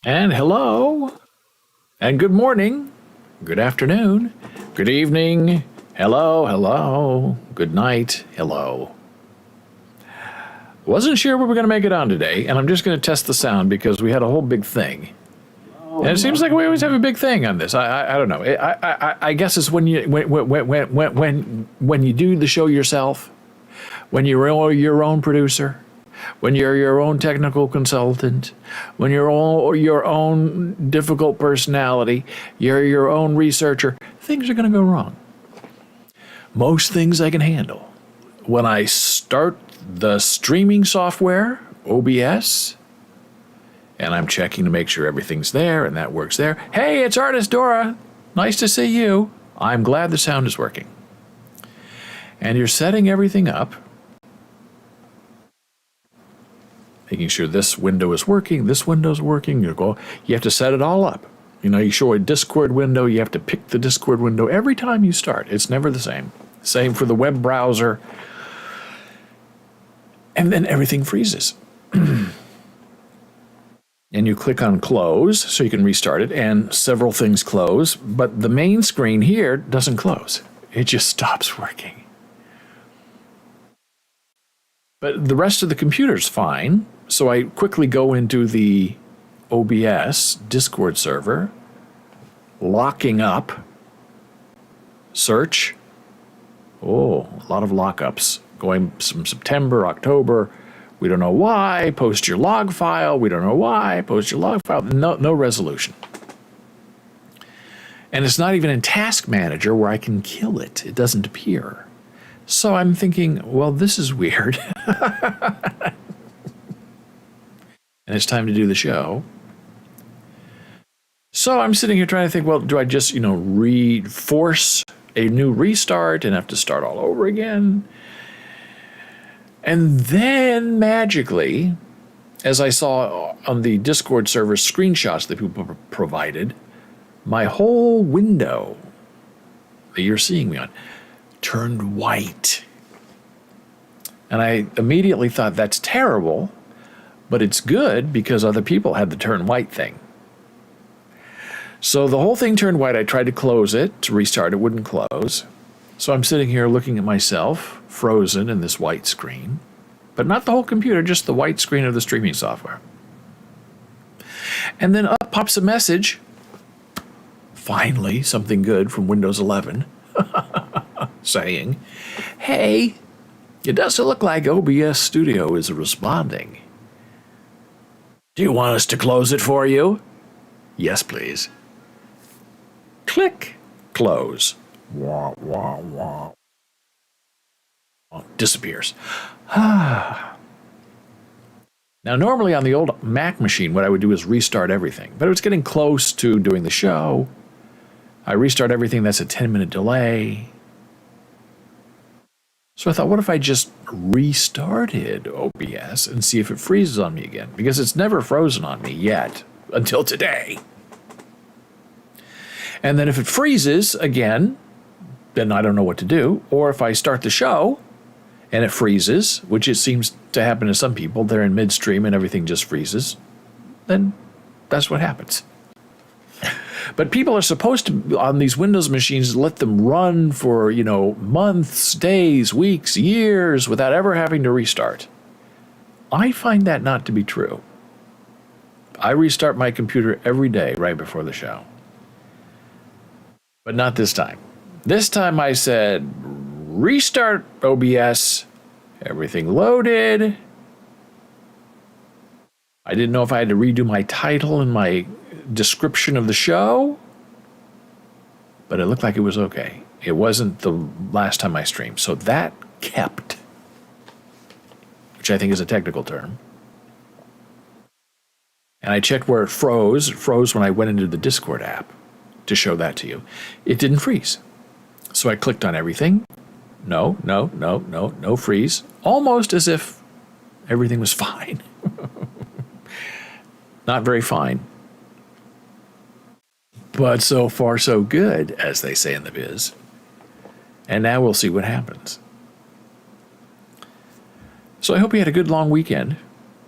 And hello, and good morning, good afternoon, good evening, hello, good night, hello. Wasn't sure we were going to make it on today, and I'm just going to test the sound because we had a whole big thing. And it seems like we always have a big thing on this. I don't know. I guess it's when you do the show yourself, when you're your own producer, when you're your own technical consultant, when you're your own difficult personality, you're your own researcher, things are going to go wrong. Most things I can handle. When I start the streaming software, OBS, and I'm checking to make sure everything's there and that works there. Hey, it's Artist Dora. Nice to see you. I'm glad the sound is working. And you're setting everything up, making sure this window is working, this window's working. You have to set it all up. You show a Discord window, you have to pick the Discord window every time you start. It's never the same. Same for the web browser. And then everything freezes. And you click on close so you can restart it, and several things close, but the main screen here doesn't close. It just stops working. But the rest of the computer's fine, so I quickly go into the OBS Discord server, locking up, search. Oh, a lot of lockups. Going from September, October, we don't know why, post your log file, we don't know why, post your log file, no resolution. And it's not even in Task Manager where I can kill it. It doesn't appear. So I'm thinking, well, this is weird. And it's time to do the show. So I'm sitting here trying to think, well, do I just, force a new restart and have to start all over again? And then magically, as I saw on the Discord server screenshots that people provided, my whole window that you're seeing me on turned white. And I immediately thought, that's terrible, but it's good because other people had the turn white thing. So the whole thing turned white. I tried to close it, to restart, it wouldn't close. So I'm sitting here looking at myself, frozen in this white screen, but not the whole computer, just the white screen of the streaming software. And then up pops a message, finally something good from Windows 11, saying, hey, it doesn't look like OBS Studio is responding. Do you want us to close it for you? Yes, please. Click, close. Wah, wah, wah. Disappears. Now, normally on the old Mac machine, what I would do is restart everything. But it was getting close to doing the show. I restart everything, that's a 10-minute delay. So I thought, what if I just restarted OBS and see if it freezes on me again? Because it's never frozen on me yet, until today. And then if it freezes again, then I don't know what to do. Or if I start the show and it freezes, which it seems to happen to some people, they're in midstream and everything just freezes, then that's what happens. But people are supposed to, on these Windows machines, let them run for, months, days, weeks, years without ever having to restart. I find that not to be true. I restart my computer every day right before the show. But not this time. This time I said, restart OBS, everything loaded. I didn't know if I had to redo my title and my description of the show, but it looked like it was okay. It wasn't the last time I streamed, so that kept, which I think is a technical term. And I checked where it froze. It froze when I went into the Discord app to show that to you. It didn't freeze. So I clicked on everything. No freeze. Almost as if everything was fine. Not very fine. But so far so good, as they say in the biz. And now we'll see what happens. So I hope you had a good long weekend.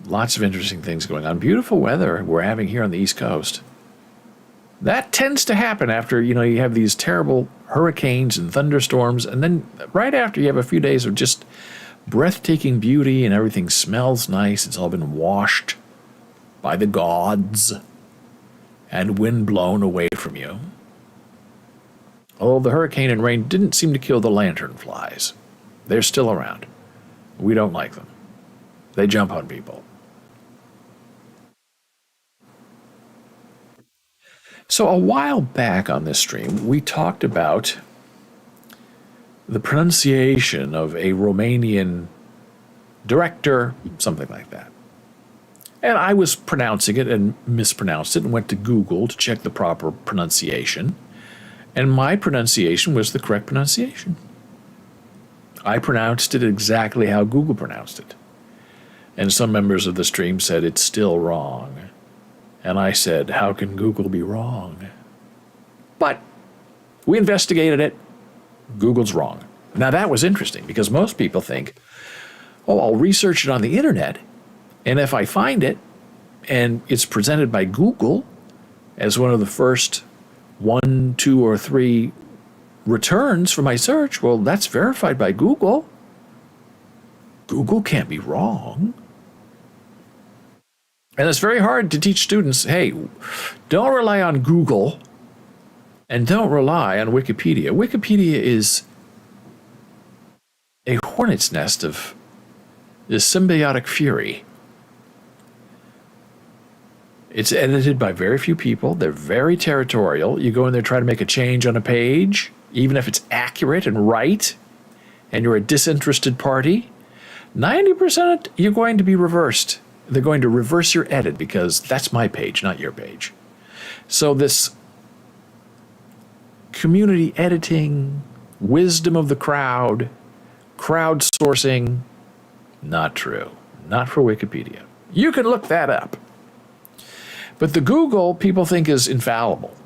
Lots of interesting things going on. Beautiful weather we're having here on the East Coast. That tends to happen after, you have these terrible hurricanes and thunderstorms, and then right after you have a few days of just breathtaking beauty and everything smells nice. It's all been washed by the gods and wind blown away from you. Although the hurricane and rain didn't seem to kill the lanternflies. They're still around. We don't like them. They jump on people. So a while back on this stream, we talked about the pronunciation of a Romanian director, something like that. And I was pronouncing it and mispronounced it and went to Google to check the proper pronunciation. And my pronunciation was the correct pronunciation. I pronounced it exactly how Google pronounced it. And some members of the stream said it's still wrong. And I said, how can Google be wrong? But we investigated it. Google's wrong. Now that was interesting because most people think, I'll research it on the internet, and if I find it and it's presented by Google as one of the first 1, 2, or 3 returns for my search, well, that's verified by Google. Google can't be wrong. And it's very hard to teach students, hey, don't rely on Google and don't rely on Wikipedia. Wikipedia is a hornet's nest of this symbiotic fury. It's edited by very few people. They're very territorial. You go in there, try to make a change on a page, even if it's accurate and right, and you're a disinterested party, 90% you're going to be reversed. They're going to reverse your edit because that's my page, not your page. So this community editing, wisdom of the crowdsourcing, not true. Not for Wikipedia. You can look that up. But the Google people think is infallible.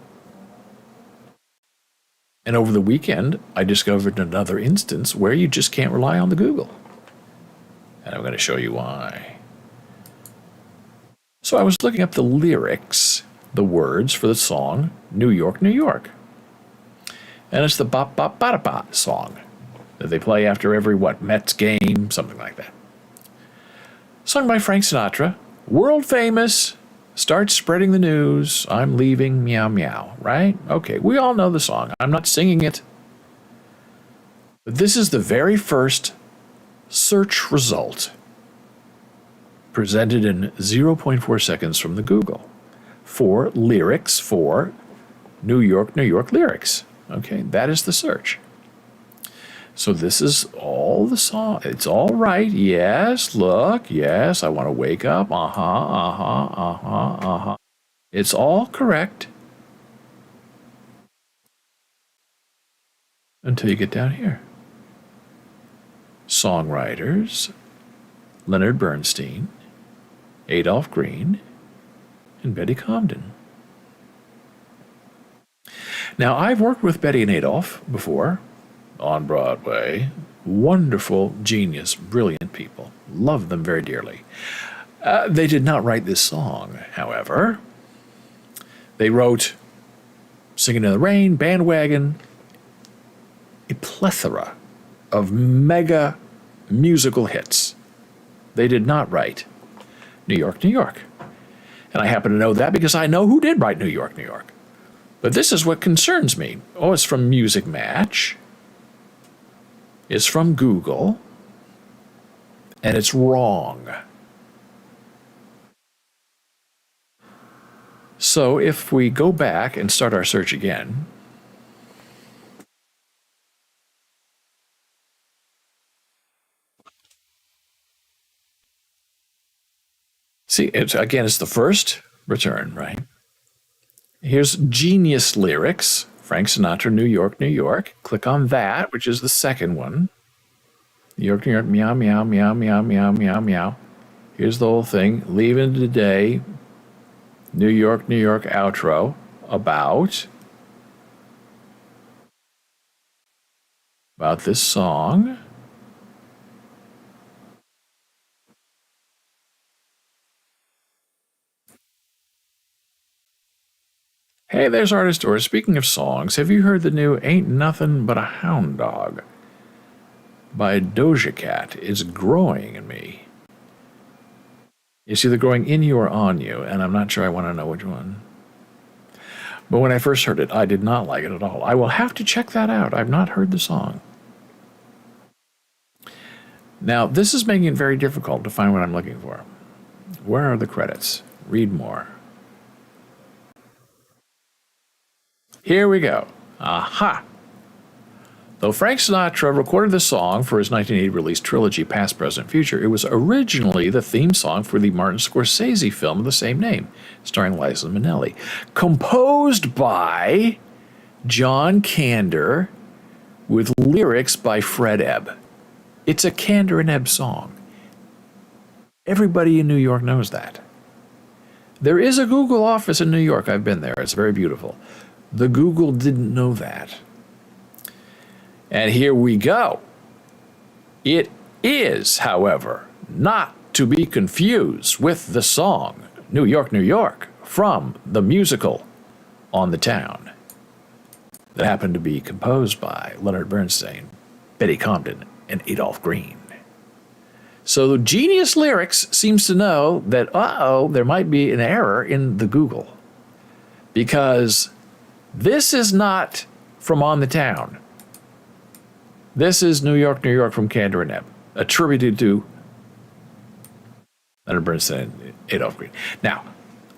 And over the weekend, I discovered another instance where you just can't rely on the Google. And I'm going to show you why. So I was looking up the lyrics, the words for the song New York, New York. And it's the bop bop ba da ba song that they play after every Mets game, something like that. Sung by Frank Sinatra, world famous, start spreading the news, I'm leaving, meow meow, right? Okay, we all know the song. I'm not singing it. But this is the very first search result presented in 0.4 seconds from the Google for lyrics for New York, New York lyrics. Okay, that is the search. So this is all the song. It's all right. Yes, look. Yes, I want to wake up. It's all correct. Until you get down here. Songwriters, Leonard Bernstein, Adolph Green, and Betty Comden. Now, I've worked with Betty and Adolph before on Broadway. Wonderful, genius, brilliant people. Love them very dearly. They did not write this song, however. They wrote Singing in the Rain, Bandwagon, a plethora of mega musical hits. They did not write New York, New York. And I happen to know that because I know who did write New York, New York. But this is what concerns me. Oh, it's from Music Match. It's from Google. And it's wrong. So if we go back and start our search again, see, it's the first return, right? Here's Genius Lyrics, Frank Sinatra, New York, New York. Click on that, which is the second one. New York, New York, meow, meow, meow, meow, meow, meow, meow. Here's the whole thing. Leaving today, New York, New York outro about this song. Hey, there's Artist Doors. Speaking of songs, have you heard the new Ain't Nothing But a Hound Dog by Doja Cat? It's growing in me. It's either growing in you or on you, and I'm not sure I want to know which one. But when I first heard it, I did not like it at all. I will have to check that out. I've not heard the song. Now, this is making it very difficult to find what I'm looking for. Where are the credits? Read more. Here we go. Aha! Though Frank Sinatra recorded the song for his 1980 release trilogy Past, Present, Future, it was originally the theme song for the Martin Scorsese film of the same name, starring Liza Minnelli. Composed by John Kander with lyrics by Fred Ebb. It's a Kander and Ebb song. Everybody in New York knows that. There is a Google office in New York. I've been there. It's very beautiful. The Google didn't know that. And here we go. It is, however, not to be confused with the song New York, New York from the musical On the Town that happened to be composed by Leonard Bernstein, Betty Comden, and Adolph Green. So Genius Lyrics seems to know that, there might be an error in the Google, because this is not from On the Town. This is New York, New York from Kander and Ebb, attributed to Leonard Bernstein and Adolph Green. Now,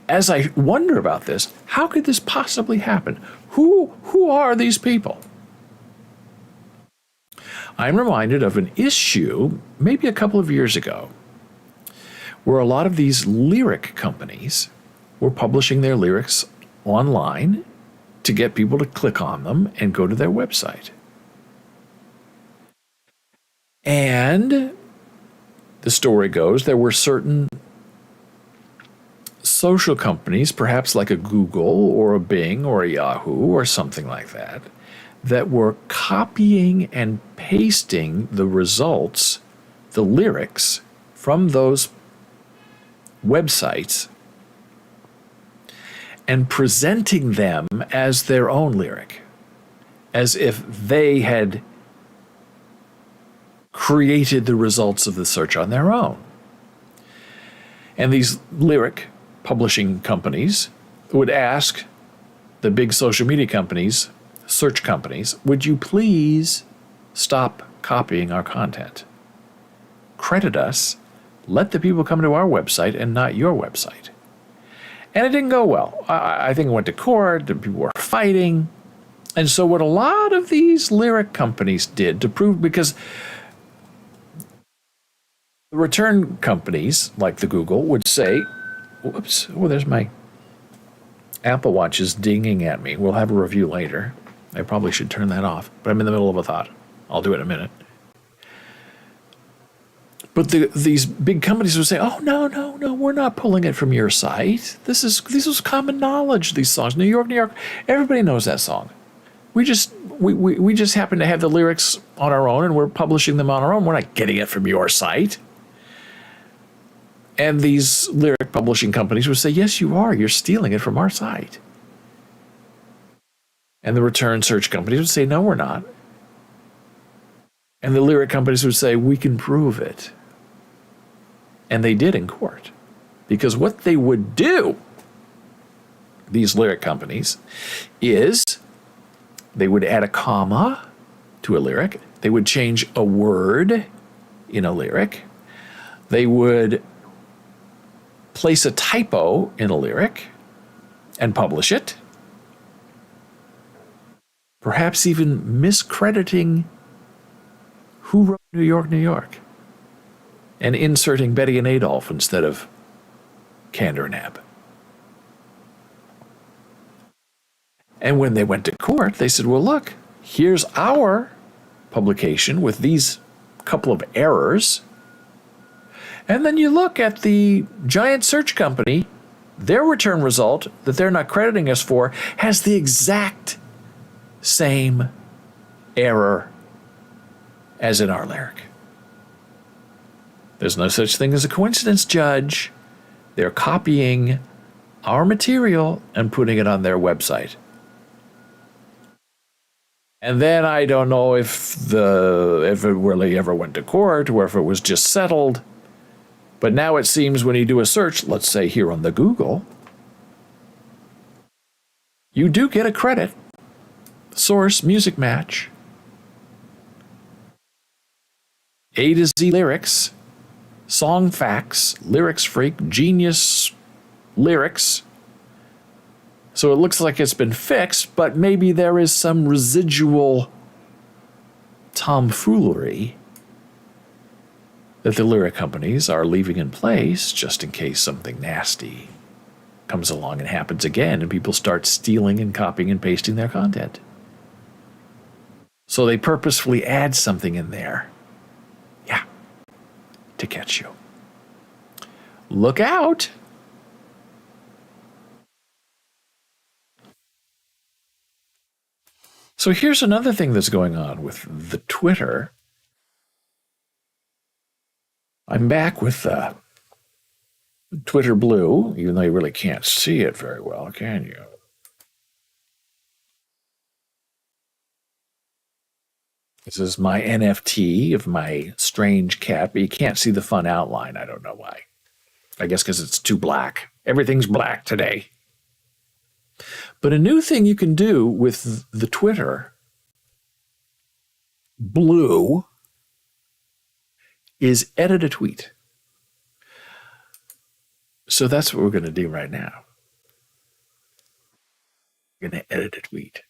as I wonder about this, how could this possibly happen? Who are these people? I'm reminded of an issue maybe a couple of years ago where a lot of these lyric companies were publishing their lyrics online to get people to click on them and go to their website. And the story goes, there were certain social companies, perhaps like a Google or a Bing or a Yahoo or something like that, that were copying and pasting the results, the lyrics from those websites and presenting them as their own lyric, as if they had created the results of the search on their own. And these lyric publishing companies would ask the big social media companies, search companies, would you please stop copying our content? Credit us, let the people come to our website and not your website. And it didn't go well. I think it went to court, the people were fighting. And so what a lot of these lyric companies did to prove, because the return companies, like the Google, would say, whoops, there's my Apple Watch is dinging at me. We'll have a review later. I probably should turn that off, but I'm in the middle of a thought. I'll do it in a minute. But these big companies would say, oh, no, we're not pulling it from your site. This is common knowledge, these songs. New York, New York, everybody knows that song. We just happen to have the lyrics on our own, and we're publishing them on our own. We're not getting it from your site. And these lyric publishing companies would say, yes, you are. You're stealing it from our site. And the return search companies would say, no, we're not. And the lyric companies would say, we can prove it. And they did in court. Because what they would do, these lyric companies, is they would add a comma to a lyric. They would change a word in a lyric. They would place a typo in a lyric and publish it. Perhaps even miscrediting who wrote New York, New York, and inserting Betty and Adolph instead of Kander and Ebb. And when they went to court, they said, well, look, here's our publication with these couple of errors. And then you look at the giant search company, their return result that they're not crediting us for has the exact same error as in our lyric. There's no such thing as a coincidence, Judge. They're copying our material and putting it on their website. And then I don't know if it really ever went to court or if it was just settled. But now it seems when you do a search, let's say here on the Google, you do get a credit. Source, music match. A to Z lyrics, song facts, lyrics freak, genius lyrics. So it looks like it's been fixed, but maybe there is some residual tomfoolery that the lyric companies are leaving in place just in case something nasty comes along and happens again and people start stealing and copying and pasting their content. So they purposefully add something in there. Yeah, to catch you. Look out! So here's another thing that's going on with the Twitter. I'm back with Twitter Blue, even though you really can't see it very well, can you? This is my NFT of my strange cat, but you can't see the fun outline. I don't know why. I guess because it's too black. Everything's black today. But a new thing you can do with the Twitter Blue is edit a tweet. So that's what we're going to do right now. We're going to edit a tweet.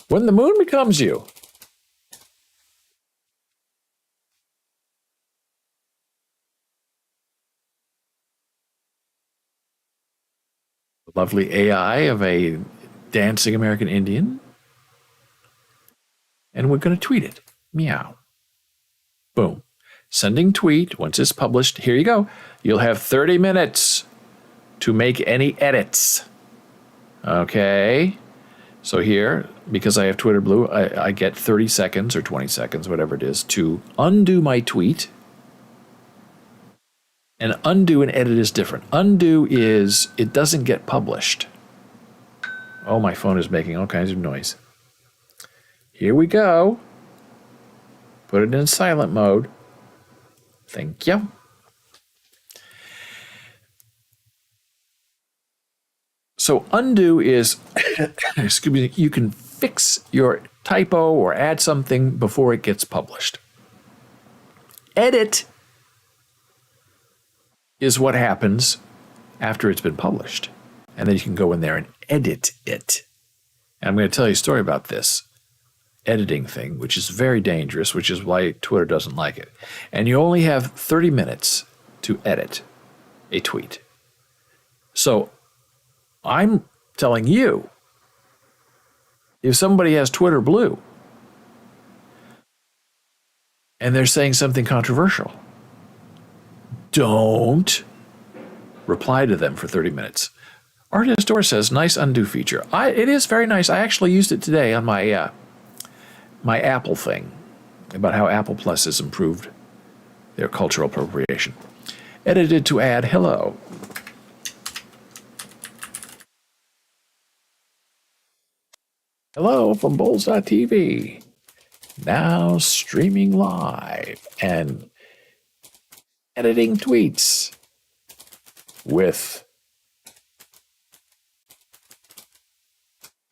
When the moon becomes you. Lovely AI of a dancing American Indian. And we're going to tweet it. Meow. Boom. Sending tweet. Once it's published, here you go. You'll have 30 minutes to make any edits. Okay. So here, because I have Twitter Blue, I get 30 seconds or 20 seconds, whatever it is, to undo my tweet. And undo and edit is different. Undo is it doesn't get published. Oh, my phone is making all kinds of noise. Here we go. Put it in silent mode. Thank you. So undo is, excuse me, you can fix your typo or add something before it gets published. Edit is what happens after it's been published. And then you can go in there and edit it. And I'm going to tell you a story about this editing thing, which is very dangerous, which is why Twitter doesn't like it. And you only have 30 minutes to edit a tweet. So I'm telling you, if somebody has Twitter Blue and they're saying something controversial, don't reply to them for 30 minutes. Artist Door says, nice undo feature. It is very nice. I actually used it today on my my Apple thing about how Apple Plus has improved their cultural appropriation. Edited to add hello. Hello from Boles.tv. Now streaming live and editing tweets with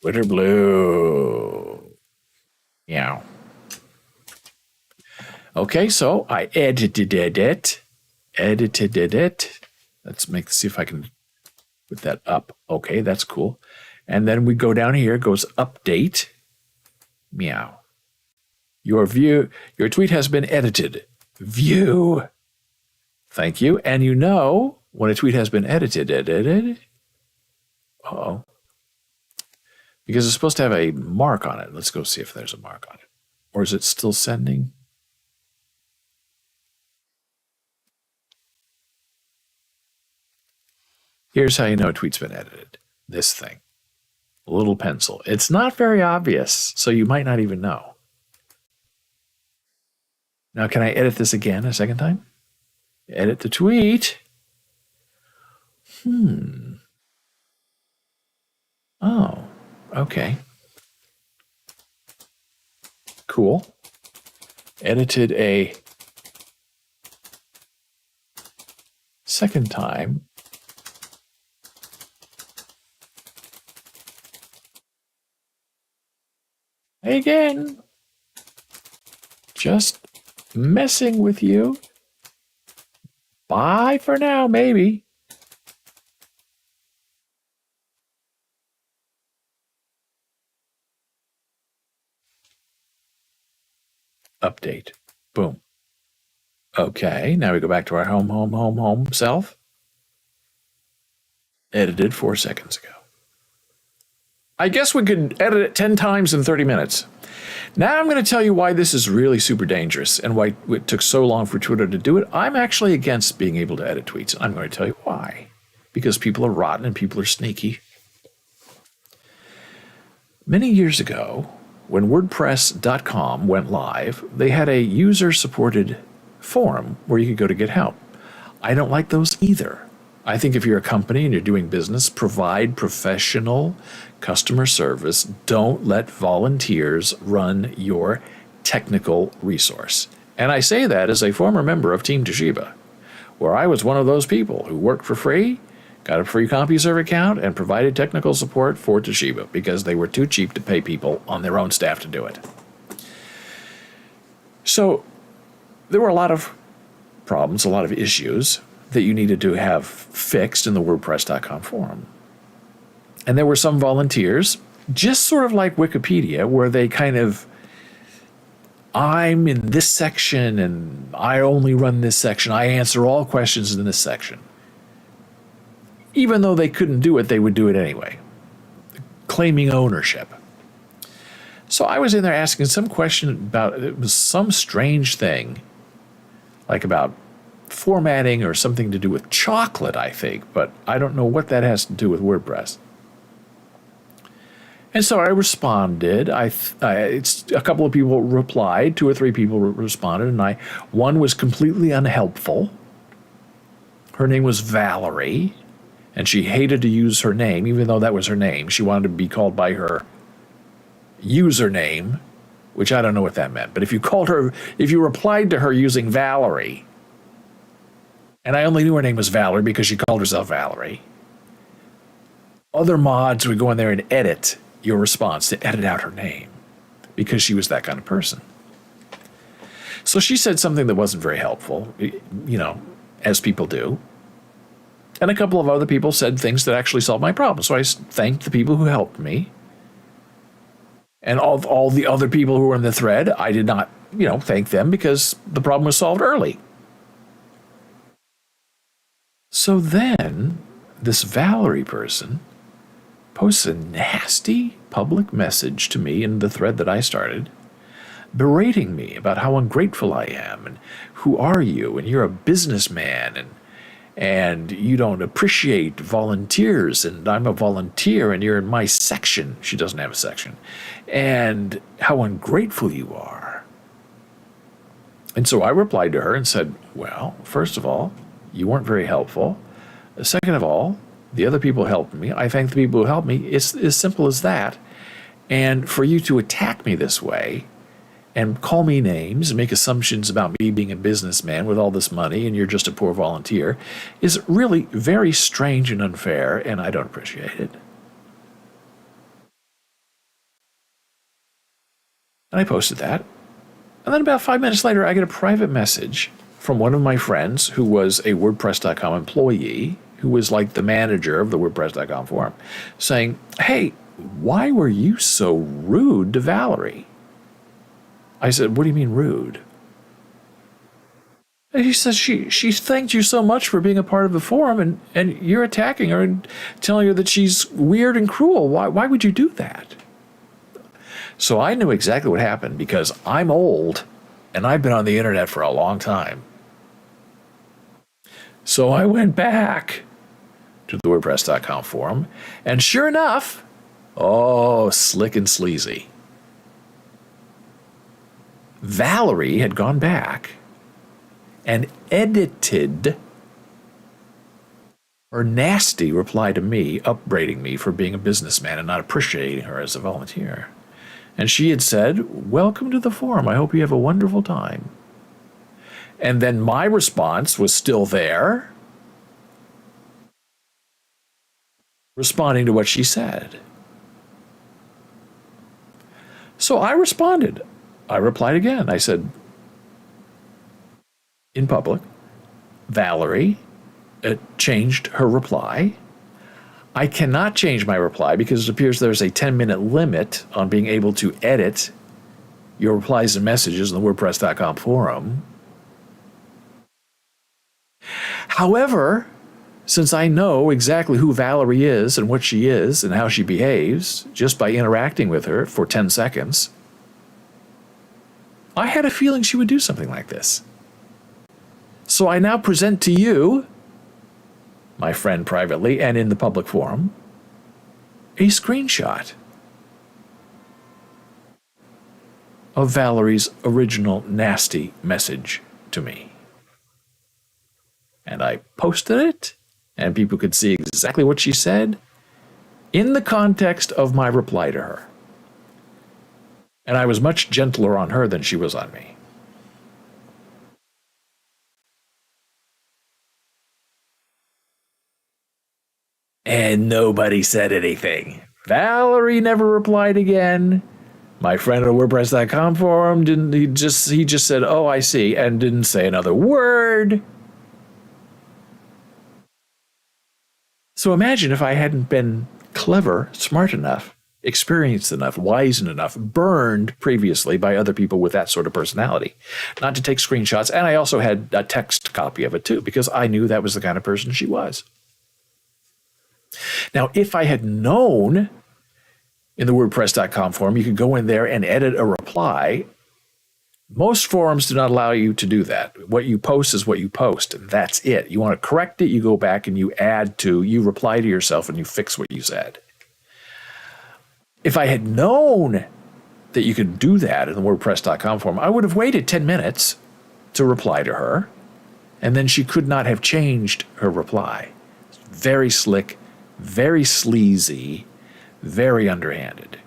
Twitter Blue. Yeah. Okay, so I edited it. Let's see if I can put that up. Okay, that's cool. And then we go down here, it goes update. Meow. Your tweet has been edited. View. Thank you. And you know when a tweet has been edited. Uh-oh. Because it's supposed to have a mark on it. Let's go see if there's a mark on it. Or is it still sending? Here's how you know a tweet's been edited. This thing. A little pencil. It's not very obvious, so you might not even know. Now, can I edit this again a second time? Edit the tweet. Oh, okay. Cool. Edited a second time. Again. Just messing with you. Bye for now, maybe. Update. Boom. Okay, now we go back to our home self. Edited 4 seconds ago. I guess we could edit it 10 times in 30 minutes. Now I'm going to tell you why this is really super dangerous and why it took so long for Twitter to do it. I'm actually against being able to edit tweets. I'm going to tell you why. Because people are rotten and people are sneaky. Many years ago, when WordPress.com went live, they had a user-supported forum where you could go to get help. I don't like those either. I think if you're a company and you're doing business, provide professional customer service. Don't let volunteers run your technical resource. And I say that as a former member of Team Toshiba, where I was one of those people who worked for free, got a free CompuServe account, and provided technical support for Toshiba because they were too cheap to pay people on their own staff to do it. So there were a lot of problems, a lot of issues that you needed to have fixed in the WordPress.com forum. And there were some volunteers, just sort of like Wikipedia, where they kind of, I'm in this section and I only run this section. I answer all questions in this section. Even though they couldn't do it, they would do it anyway, claiming ownership. So I was in there asking some question about, it was some strange thing, like about formatting or something to do with chocolate, I think, but I don't know what that has to do with WordPress. And so I responded. A couple of people replied, 2 or 3 people responded, and one was completely unhelpful. Her name was Valerie, and she hated to use her name, even though that was her name. She wanted to be called by her username, which I don't know what that meant. But if you replied to her using Valerie, and I only knew her name was Valerie because she called herself Valerie, other mods would go in there and edit your response to edit out her name because she was that kind of person. So she said something that wasn't very helpful, as people do. And a couple of other people said things that actually solved my problem. So I thanked the people who helped me. And all the other people who were in the thread, I did not, thank them because the problem was solved early. So then this Valerie person posts a nasty public message to me in the thread that I started, berating me about how ungrateful I am and who are you and you're a businessman and you don't appreciate volunteers and I'm a volunteer and you're in my section. She doesn't have a section. And how ungrateful you are. And so I replied to her and said, well, first of all, you weren't very helpful. Second of all, the other people helped me. I thank the people who helped me. It's as simple as that. And for you to attack me this way and call me names and make assumptions about me being a businessman with all this money and you're just a poor volunteer is really very strange and unfair, and I don't appreciate it. And I posted that. And then about 5 minutes later, I get a private message from one of my friends who was a WordPress.com employee, who was like the manager of the WordPress.com forum, saying, hey, why were you so rude to Valerie? I said, what do you mean rude? And he says, she thanked you so much for being a part of the forum, and you're attacking her and telling her that she's weird and cruel. Why would you do that? So I knew exactly what happened because I'm old and I've been on the internet for a long time. So I went back to the WordPress.com forum, and sure enough, slick and sleazy. Valerie had gone back and edited her nasty reply to me, upbraiding me for being a businessman and not appreciating her as a volunteer. And she had said, "Welcome to the forum. I hope you have a wonderful time." And then my response was still there, responding to what she said. So I responded. I replied again. I said, in public, Valerie changed her reply. I cannot change my reply because it appears there's a 10-minute limit on being able to edit your replies and messages in the WordPress.com forum. However, since I know exactly who Valerie is and what she is and how she behaves just by interacting with her for 10 seconds, I had a feeling she would do something like this. So I now present to you, my friend privately and in the public forum, a screenshot of Valerie's original nasty message to me. And I posted it, and people could see exactly what she said in the context of my reply to her. And I was much gentler on her than she was on me. And nobody said anything. Valerie never replied again. My friend at WordPress.com forum he just said, "Oh, I see," and didn't say another word. So imagine if I hadn't been clever, smart enough, experienced enough, wizened enough, burned previously by other people with that sort of personality, not to take screenshots. And I also had a text copy of it too, because I knew that was the kind of person she was. Now, if I had known in the WordPress.com forum, you could go in there and edit a reply. Most forums do not allow you to do that. What you post is what you post, and that's it. You want to correct it, you go back and you reply to yourself and you fix what you said. If I had known that you could do that in the WordPress.com forum, I would have waited 10 minutes to reply to her, and then she could not have changed her reply. Very slick, very sleazy, very underhanded.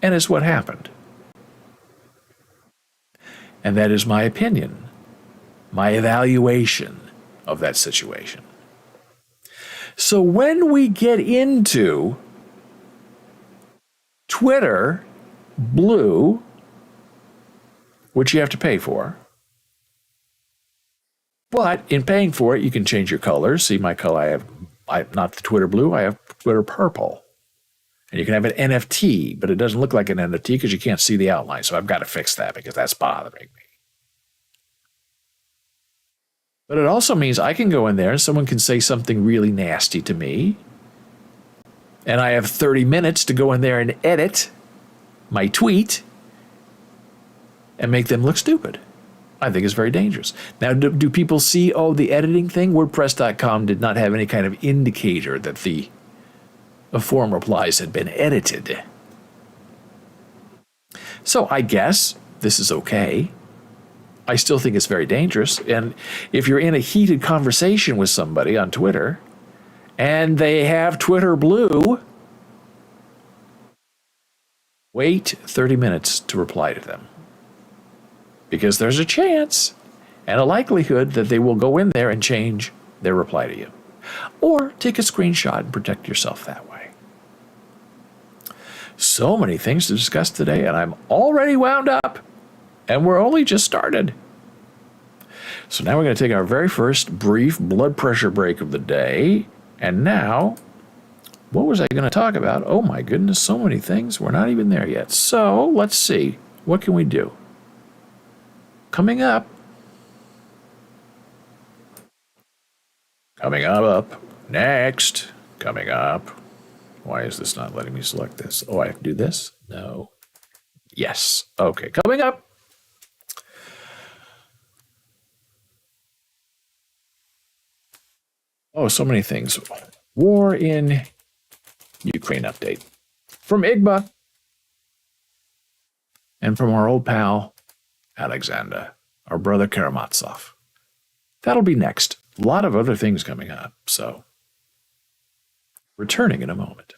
And it's what happened. And that is my opinion, my evaluation of that situation. So when we get into Twitter Blue, which you have to pay for, but in paying for it, you can change your colors. See my color, I have not the Twitter Blue, I have Twitter Purple. And you can have an NFT, but it doesn't look like an NFT because you can't see the outline. So I've got to fix that because that's bothering me. But it also means I can go in there and someone can say something really nasty to me. And I have 30 minutes to go in there and edit my tweet and make them look stupid. I think it's very dangerous. Now, do people see, the editing thing? WordPress.com did not have any kind of indicator that the forum replies had been edited. So I guess this is okay. I still think it's very dangerous. And if you're in a heated conversation with somebody on Twitter and they have Twitter Blue, wait 30 minutes to reply to them. Because there's a chance and a likelihood that they will go in there and change their reply to you. Or take a screenshot and protect yourself that way. So many things to discuss today, and I'm already wound up, and we're only just started. So now we're going to take our very first brief blood pressure break of the day. And now, what was I going to talk about? Oh my goodness, so many things. We're not even there yet. So let's see. What can we do? Coming up, next, coming up. Why is this not letting me select this? Oh, I have to do this? No. Yes. Okay, coming up. Oh, so many things. War in Ukraine update. From IGBA. And from our old pal, Alexander, or Brother Karamazov. That'll be next. A lot of other things coming up, so returning in a moment.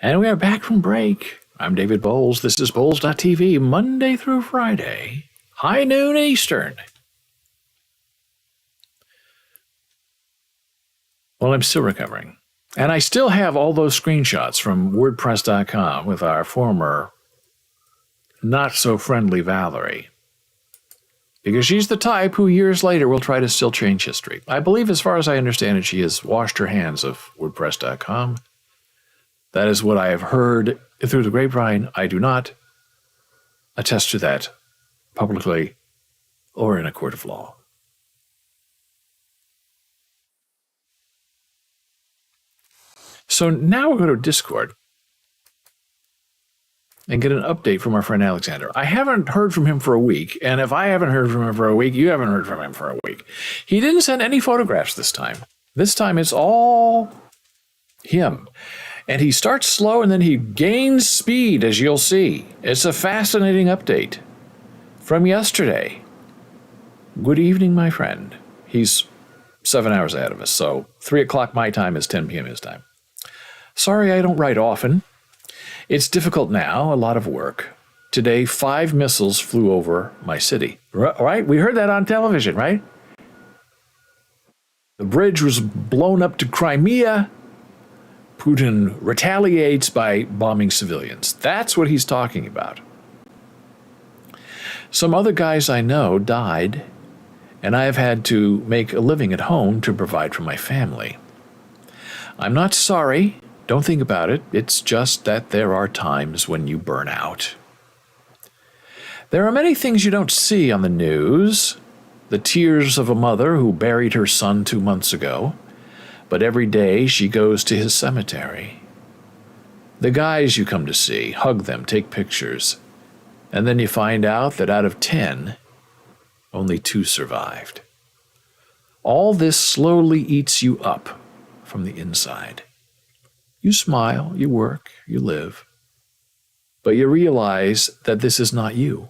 And we are back from break. I'm David Boles. This is Boles.tv, Monday through Friday, high noon Eastern. Well, I'm still recovering. And I still have all those screenshots from WordPress.com with our former not-so-friendly Valerie. Because she's the type who years later will try to still change history. I believe, as far as I understand it, she has washed her hands of WordPress.com. That is what I have heard through the grapevine. I do not attest to that publicly or in a court of law. So now we'll go to Discord and get an update from our friend Alexander. I haven't heard from him for a week, and if I haven't heard from him for a week, you haven't heard from him for a week. He didn't send any photographs this time. This time it's all him. And he starts slow and then he gains speed, as you'll see. It's a fascinating update from yesterday. Good evening, my friend. He's 7 hours ahead of us, so 3 o'clock my time is 10 p.m. his time. Sorry I don't write often. It's difficult now, a lot of work. Today, 5 missiles flew over my city. Right? We heard that on television, right? The bridge was blown up to Crimea. Putin retaliates by bombing civilians. That's what he's talking about. Some other guys I know died, and I have had to make a living at home to provide for my family. I'm not sorry. Don't think about it. It's just that there are times when you burn out. There are many things you don't see on the news. The tears of a mother who buried her son 2 months ago, but every day she goes to his cemetery. The guys you come to see, hug them, take pictures, and then you find out that out of 10, only 2 survived. All this slowly eats you up from the inside. You smile, you work, you live, but you realize that this is not you.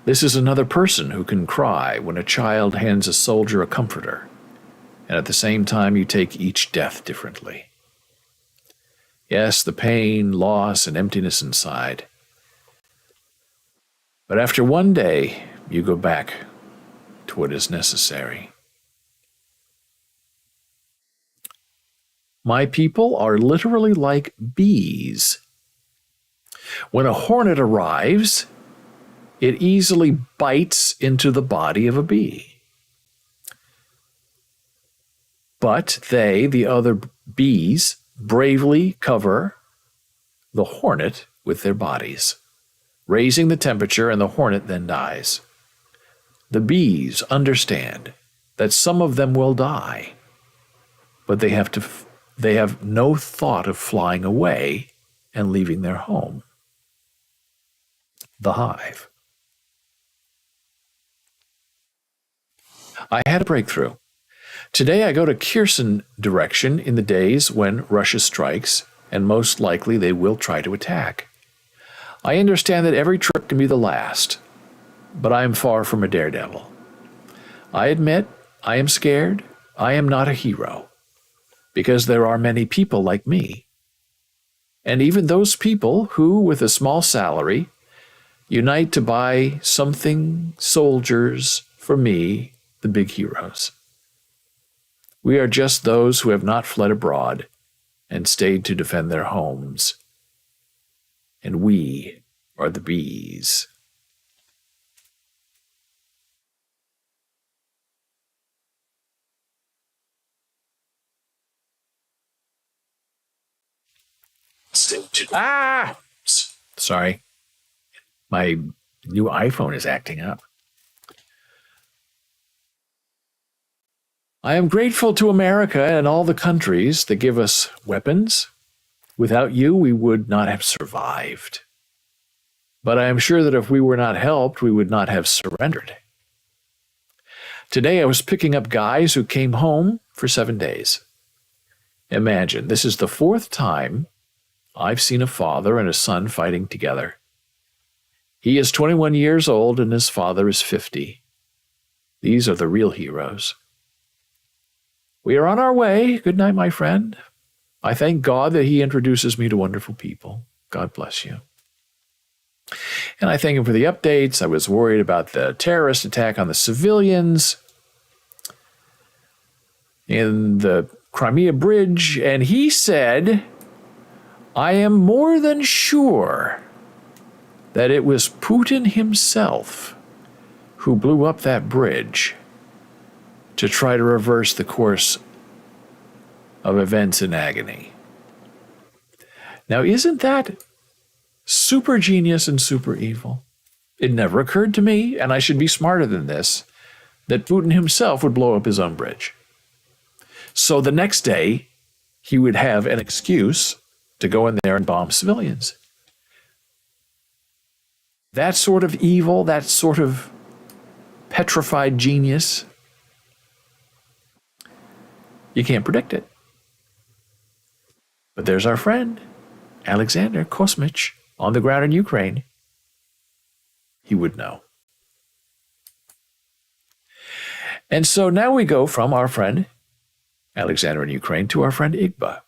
This is another person who can cry when a child hands a soldier a comforter, and at the same time you take each death differently. Yes, the pain, loss, and emptiness inside. But after one day, you go back to what is necessary. My people are literally like bees. When a hornet arrives, it easily bites into the body of a bee. But they, the other bees, bravely cover the hornet with their bodies, raising the temperature, and the hornet then dies. The bees understand that some of them will die, but they have no thought of flying away and leaving their home. The hive. I had a breakthrough. Today I go to Kherson direction in the days when Russia strikes, and most likely they will try to attack. I understand that every trip can be the last, but I am far from a daredevil. I admit I am scared. I am not a hero, because there are many people like me. And even those people who, with a small salary, unite to buy something soldiers for me, the big heroes. We are just those who have not fled abroad and stayed to defend their homes. And we are the bees. Sorry. My new iPhone is acting up. I am grateful to America and all the countries that give us weapons. Without you, we would not have survived. But I am sure that if we were not helped, we would not have surrendered. Today I was picking up guys who came home for 7 days. Imagine, this is the 4th time I've seen a father and a son fighting together. He is 21 years old and his father is 50. These are the real heroes. We are on our way. Good night, my friend. I thank God that he introduces me to wonderful people. God bless you. And I thank him for the updates. I was worried about the terrorist attack on the civilians in the Crimea Bridge. And he said, I am more than sure that it was Putin himself who blew up that bridge to try to reverse the course of events in agony. Now, isn't that super genius and super evil? It never occurred to me, and I should be smarter than this, that Putin himself would blow up his own bridge. So the next day, he would have an excuse to go in there and bomb civilians. That sort of evil, that sort of petrified genius, you can't predict it. But there's our friend, Alexander Kosmich, on the ground in Ukraine. He would know. And so now we go from our friend, Alexander in Ukraine, to our friend Igba.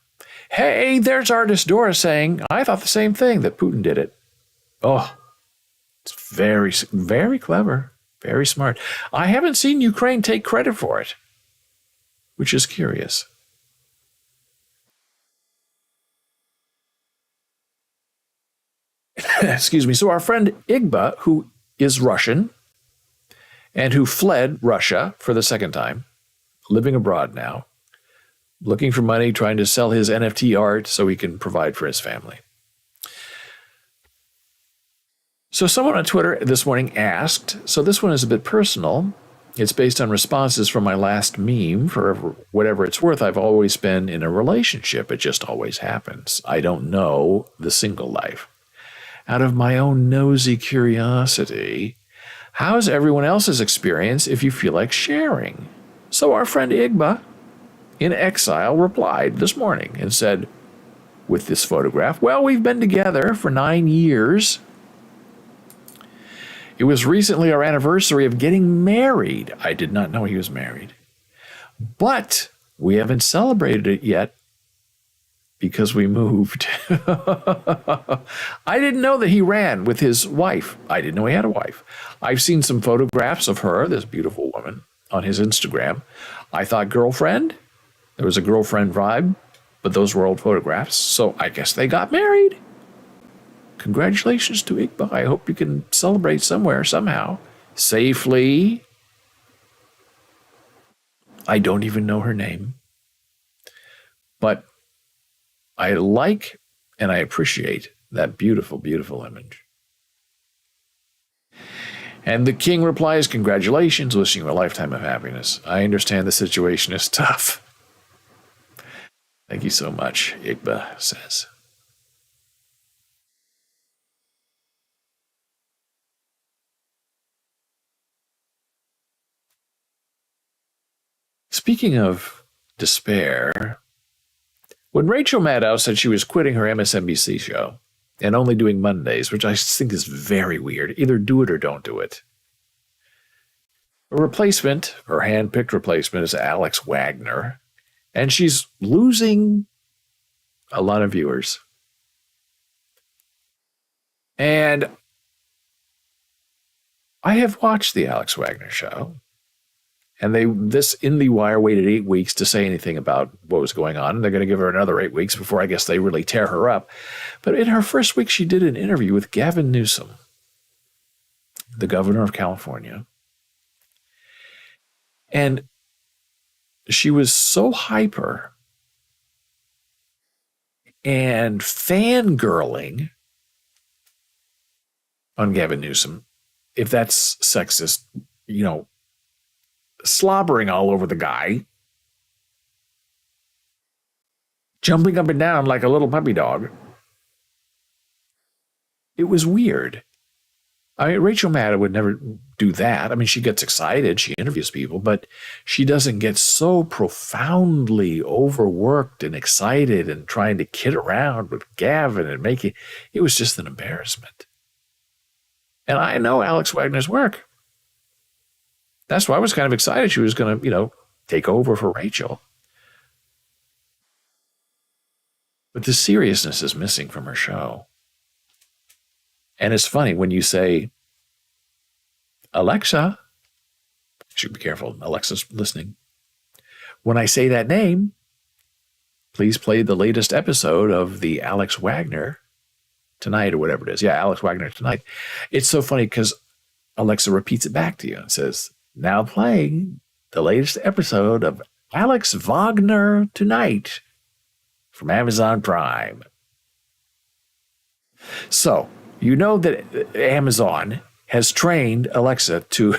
Hey, there's artist Dora saying, I thought the same thing, that Putin did it. Oh, it's very, very clever, very smart. I haven't seen Ukraine take credit for it, which is curious. Excuse me. So our friend Igba, who is Russian and who fled Russia for the second time, living abroad now, looking for money, trying to sell his NFT art so he can provide for his family. So someone on Twitter this morning asked, so this one is a bit personal. It's based on responses from my last meme. For whatever it's worth, I've always been in a relationship. It just always happens. I don't know the single life. Out of my own nosy curiosity, how's everyone else's experience if you feel like sharing? So our friend Igba, in exile, replied this morning and said, with this photograph, well, we've been together for 9 years. It was recently our anniversary of getting married. I did not know he was married. But we haven't celebrated it yet because we moved. I didn't know that he ran with his wife. I didn't know he had a wife. I've seen some photographs of her, this beautiful woman, on his Instagram. I thought girlfriend. There was a girlfriend vibe, but those were old photographs. So I guess they got married. Congratulations to Igba. I hope you can celebrate somewhere, somehow, safely. I don't even know her name. But I like and I appreciate that beautiful, beautiful image. And the king replies, congratulations, wishing you a lifetime of happiness. I understand the situation is tough. Thank you so much, Igba says. Speaking of despair, when Rachel Maddow said she was quitting her MSNBC show and only doing Mondays, which I think is very weird, either do it or don't do it. Her replacement, her hand-picked replacement, is Alex Wagner, and she's losing a lot of viewers. And I have watched the Alex Wagner show. And this IndieWire waited 8 weeks to say anything about what was going on. And they're going to give her another 8 weeks before I guess they really tear her up. But in her first week, she did an interview with Gavin Newsom, the governor of California. And she was so hyper and fangirling on Gavin Newsom, if that's sexist, slobbering all over the guy, jumping up and down like a little puppy dog. It was weird. I mean, Rachel Maddow would never do that. I mean, she gets excited, she interviews people, but she doesn't get so profoundly overworked and excited and trying to kid around with Gavin and make it. It was just an embarrassment. And I know Alex Wagner's work. That's why I was kind of excited she was going to, take over for Rachel. But the seriousness is missing from her show. And it's funny when you say, Alexa, should be careful, Alexa's listening. When I say that name, please play the latest episode of the Alex Wagner Tonight or whatever it is. Yeah, Alex Wagner Tonight. It's so funny because Alexa repeats it back to you and says, now playing the latest episode of Alex Wagner Tonight from Amazon Prime. So, you know that Amazon has trained Alexa to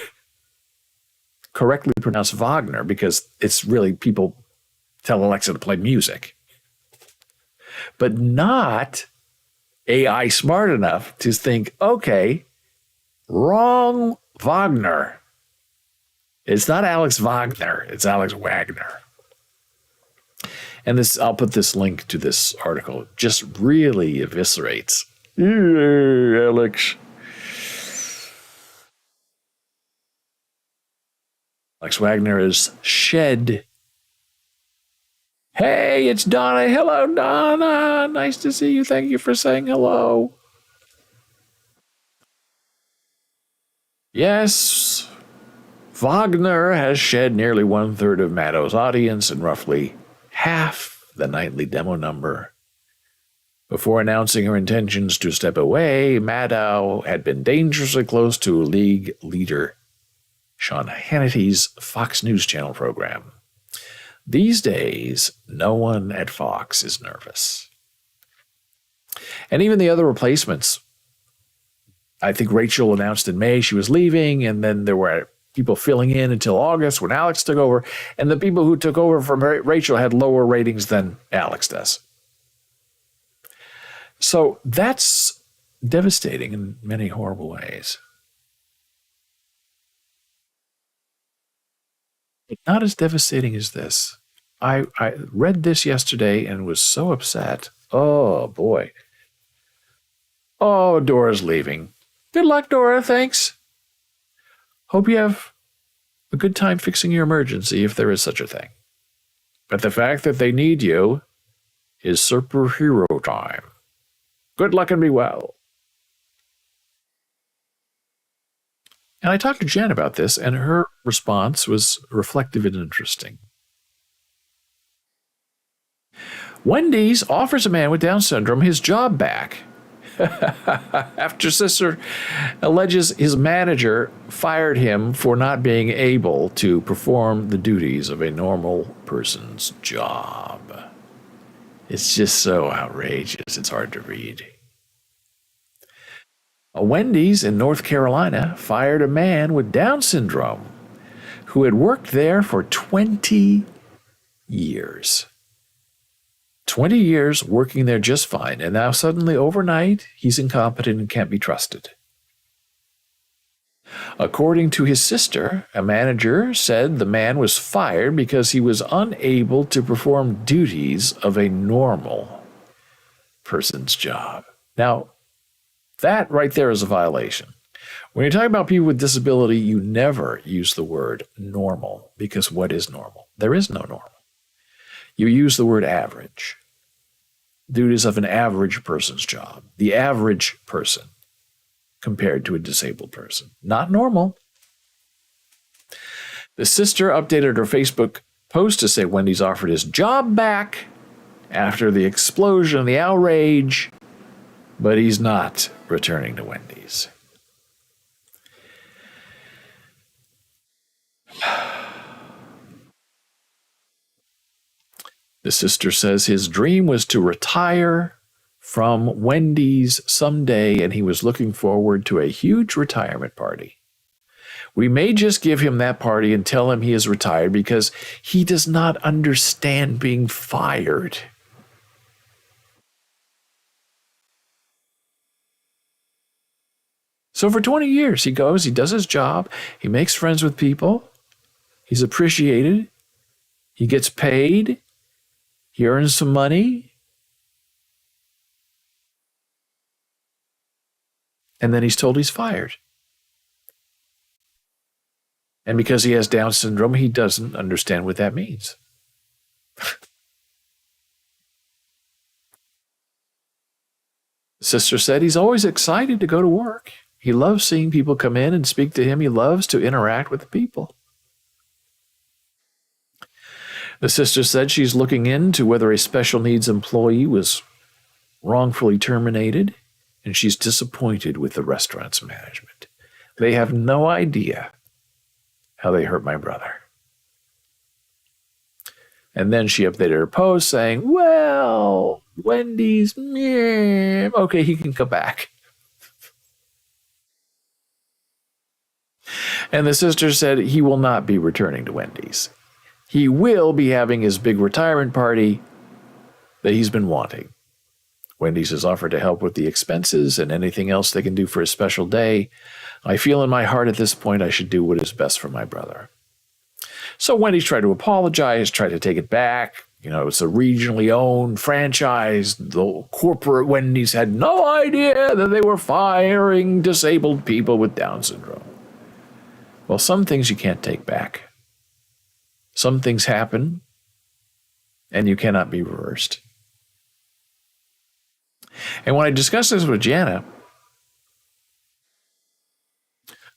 correctly pronounce Wagner because it's really people tell Alexa to play music. But not AI smart enough to think, okay, wrong Wagner. It's not Alex Wagner, it's Alex Wagner. And this, I'll put this link to this article. It just really eviscerates. Alex. Alex Wagner is shed. Hey, it's Donna. Hello, Donna. Nice to see you. Thank you for saying hello. Yes, Wagner has shed nearly 1/3 of Maddow's audience and roughly half the nightly demo number. Before announcing her intentions to step away, Maddow had been dangerously close to league leader Sean Hannity's Fox News Channel program. These days, no one at Fox is nervous. And even the other replacements. I think Rachel announced in May she was leaving, and then there were people filling in until August when Alex took over, and the people who took over from Rachel had lower ratings than Alex does. So that's devastating in many horrible ways. But not as devastating as this. I read this yesterday and was so upset. Oh, boy. Oh, Dora's leaving. Good luck, Dora. Thanks. Hope you have a good time fixing your emergency, if there is such a thing. But the fact that they need you is superhero time. Good luck and be well. And I talked to Jen about this, and her response was reflective and interesting. Wendy's offers a man with Down syndrome his job back after sister alleges his manager fired him for not being able to perform the duties of a normal person's job. It's just so outrageous, it's hard to read. A Wendy's in North Carolina fired a man with Down syndrome who had worked there for 20 years. 20 years working there just fine, and now suddenly overnight, he's incompetent and can't be trusted. According to his sister, a manager said the man was fired because he was unable to perform duties of a normal person's job. Now, that right there is a violation. When you're talking about people with disability, you never use the word normal, because what is normal? There is no normal. You use the word average. Duties of an average person's job. The average person compared to a disabled person. Not normal. The sister updated her Facebook post to say Wendy's offered his job back after the explosion, the outrage, but he's not returning to Wendy's. The sister says his dream was to retire from Wendy's someday, and he was looking forward to a huge retirement party. We may just give him that party and tell him he is retired because he does not understand being fired. So for 20 years, he goes, he does his job, he makes friends with people, he's appreciated, he gets paid, he earns some money, and then he's told he's fired. And because he has Down syndrome, he doesn't understand what that means. The sister said he's always excited to go to work. He loves seeing people come in and speak to him. He loves to interact with the people. The sister said she's looking into whether a special needs employee was wrongfully terminated, and she's disappointed with the restaurant's management. They have no idea how they hurt my brother. And then she updated her post saying, well, Wendy's, meh, okay, he can come back. And the sister said he will not be returning to Wendy's. He will be having his big retirement party that he's been wanting. Wendy's has offered to help with the expenses and anything else they can do for a special day. I feel in my heart at this point I should do what is best for my brother. So Wendy's tried to apologize, tried to take it back. You know, it's a regionally owned franchise. The corporate Wendy's had no idea that they were firing disabled people with Down syndrome. Well, some things you can't take back. Some things happen, and you cannot be reversed. And when I discussed this with Jana,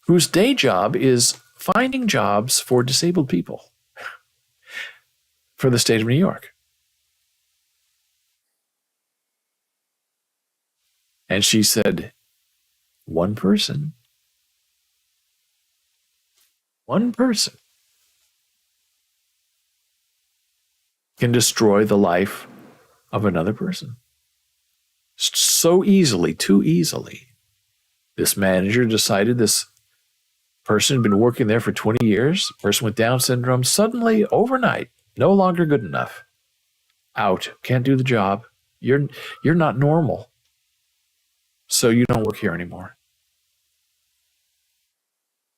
whose day job is finding jobs for disabled people for the state of New York. And she said, one person can destroy the life of another person. So easily, too easily. This manager decided this person had been working there for 20 years, person with Down syndrome, suddenly, overnight, no longer good enough. Out, can't do the job. You're not normal. So you don't work here anymore.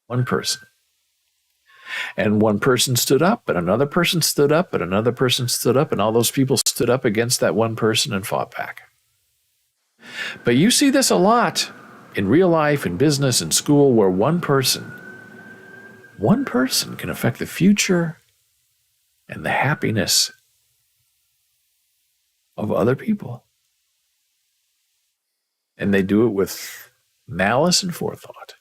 One person. And one person stood up, and another person stood up, and another person stood up, and all those people stood up against that one person and fought back. But you see this a lot in real life, in business, in school, where one person can affect the future and the happiness of other people. And they do it with malice and forethought.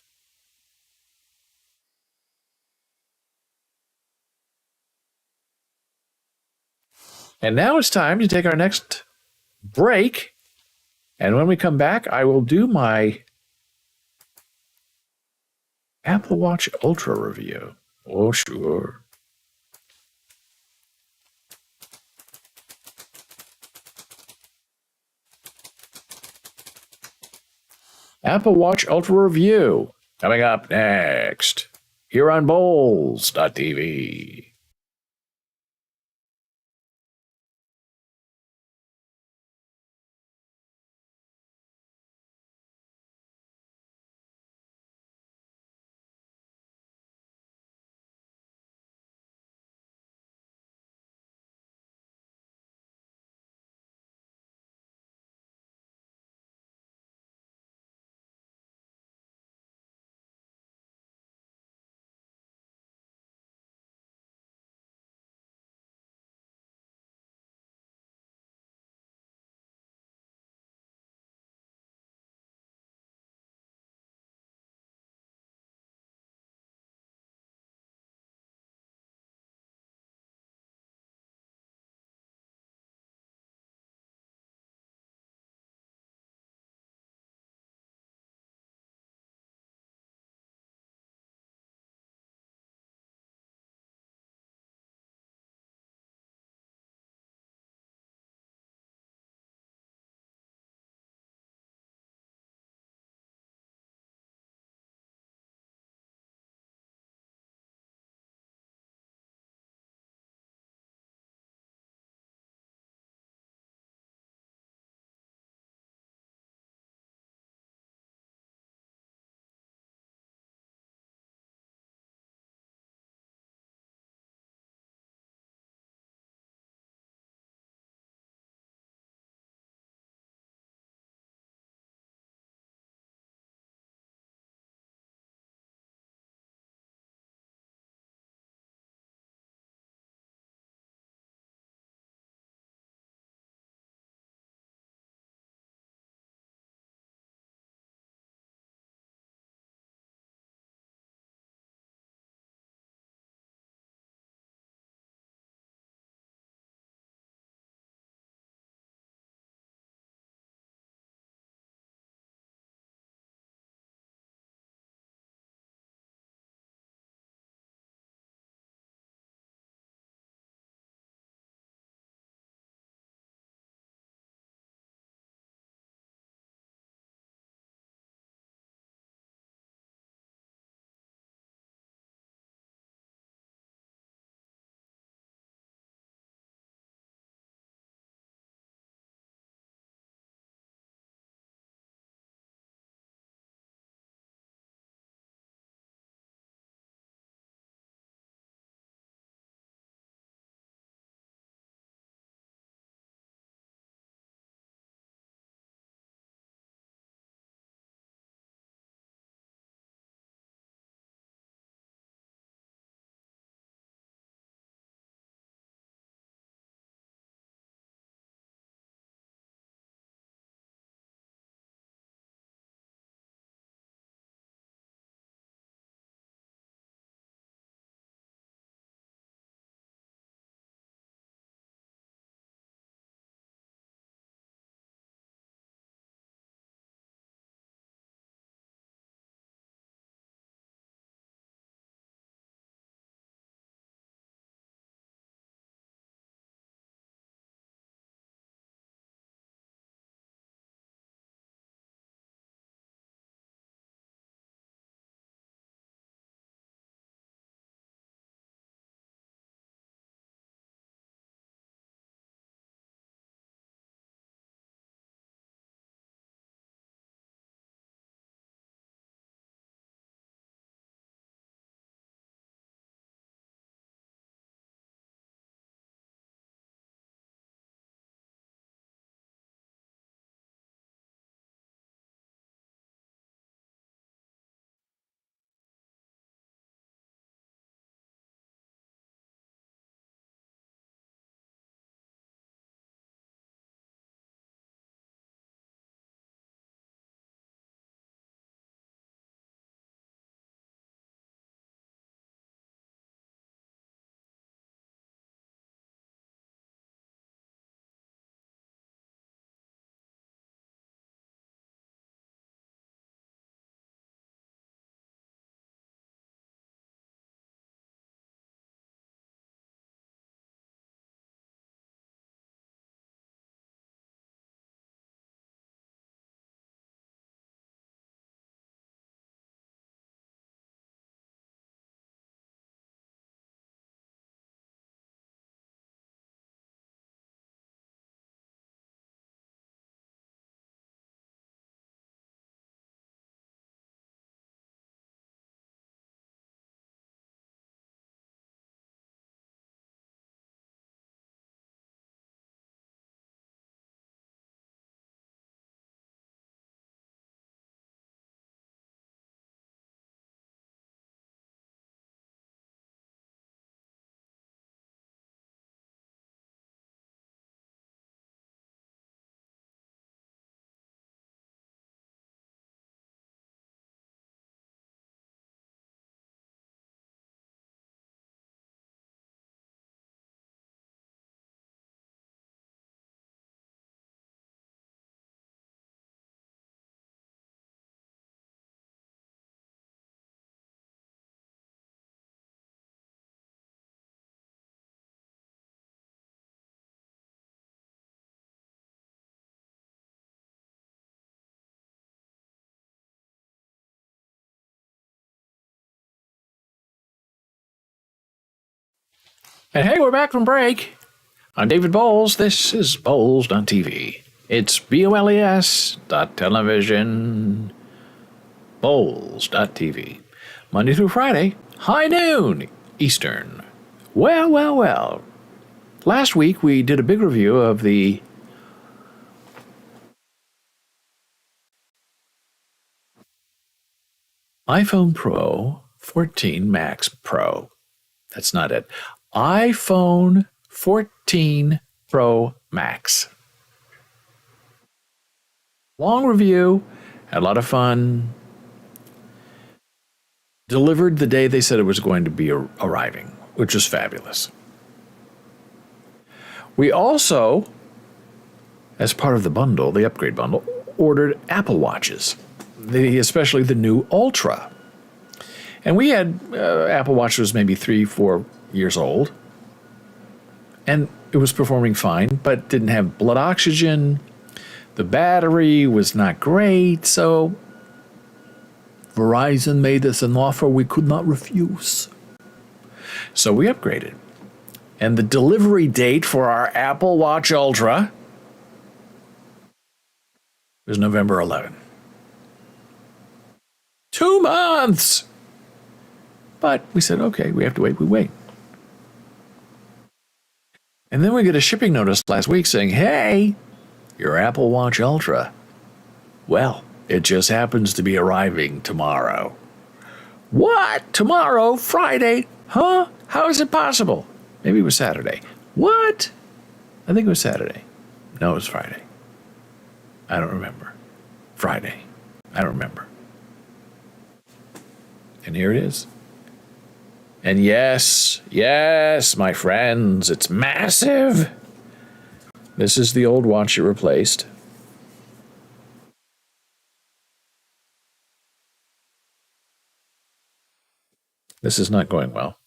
And now it's time to take our next break. And when we come back, I will do my Apple Watch Ultra review. Oh, sure. Apple Watch Ultra review coming up next here on Boles.tv. And hey, we're back from break. I'm David Boles. This is Boles.tv. It's BOLES.television. Boles.tv. Monday through Friday, high noon Eastern. Well. Last week we did a big review of the iPhone Pro 14 Max Pro. That's not it. iPhone 14 Pro Max. Long review, had a lot of fun. Delivered the day they said it was going to be arriving, which was fabulous. We also, as part of the bundle, the upgrade bundle, ordered Apple Watches, especially the new Ultra. And we had Apple Watch was maybe 3-4 years old, and it was performing fine, but didn't have blood oxygen. The battery was not great, so Verizon made us an offer we could not refuse. So we upgraded. And the delivery date for our Apple Watch Ultra was November 11. 2 months! But we said, okay, we have to wait, we wait. And then we get a shipping notice last week saying, hey, your Apple Watch Ultra, well, it just happens to be arriving tomorrow. What? Tomorrow? Friday? Huh? How is it possible? Maybe it was Saturday. What? I think it was Saturday. No, it was Friday. I don't remember. Friday. I don't remember. And here it is. And yes, my friends, it's massive. This is the old watch it replaced. This is not going well.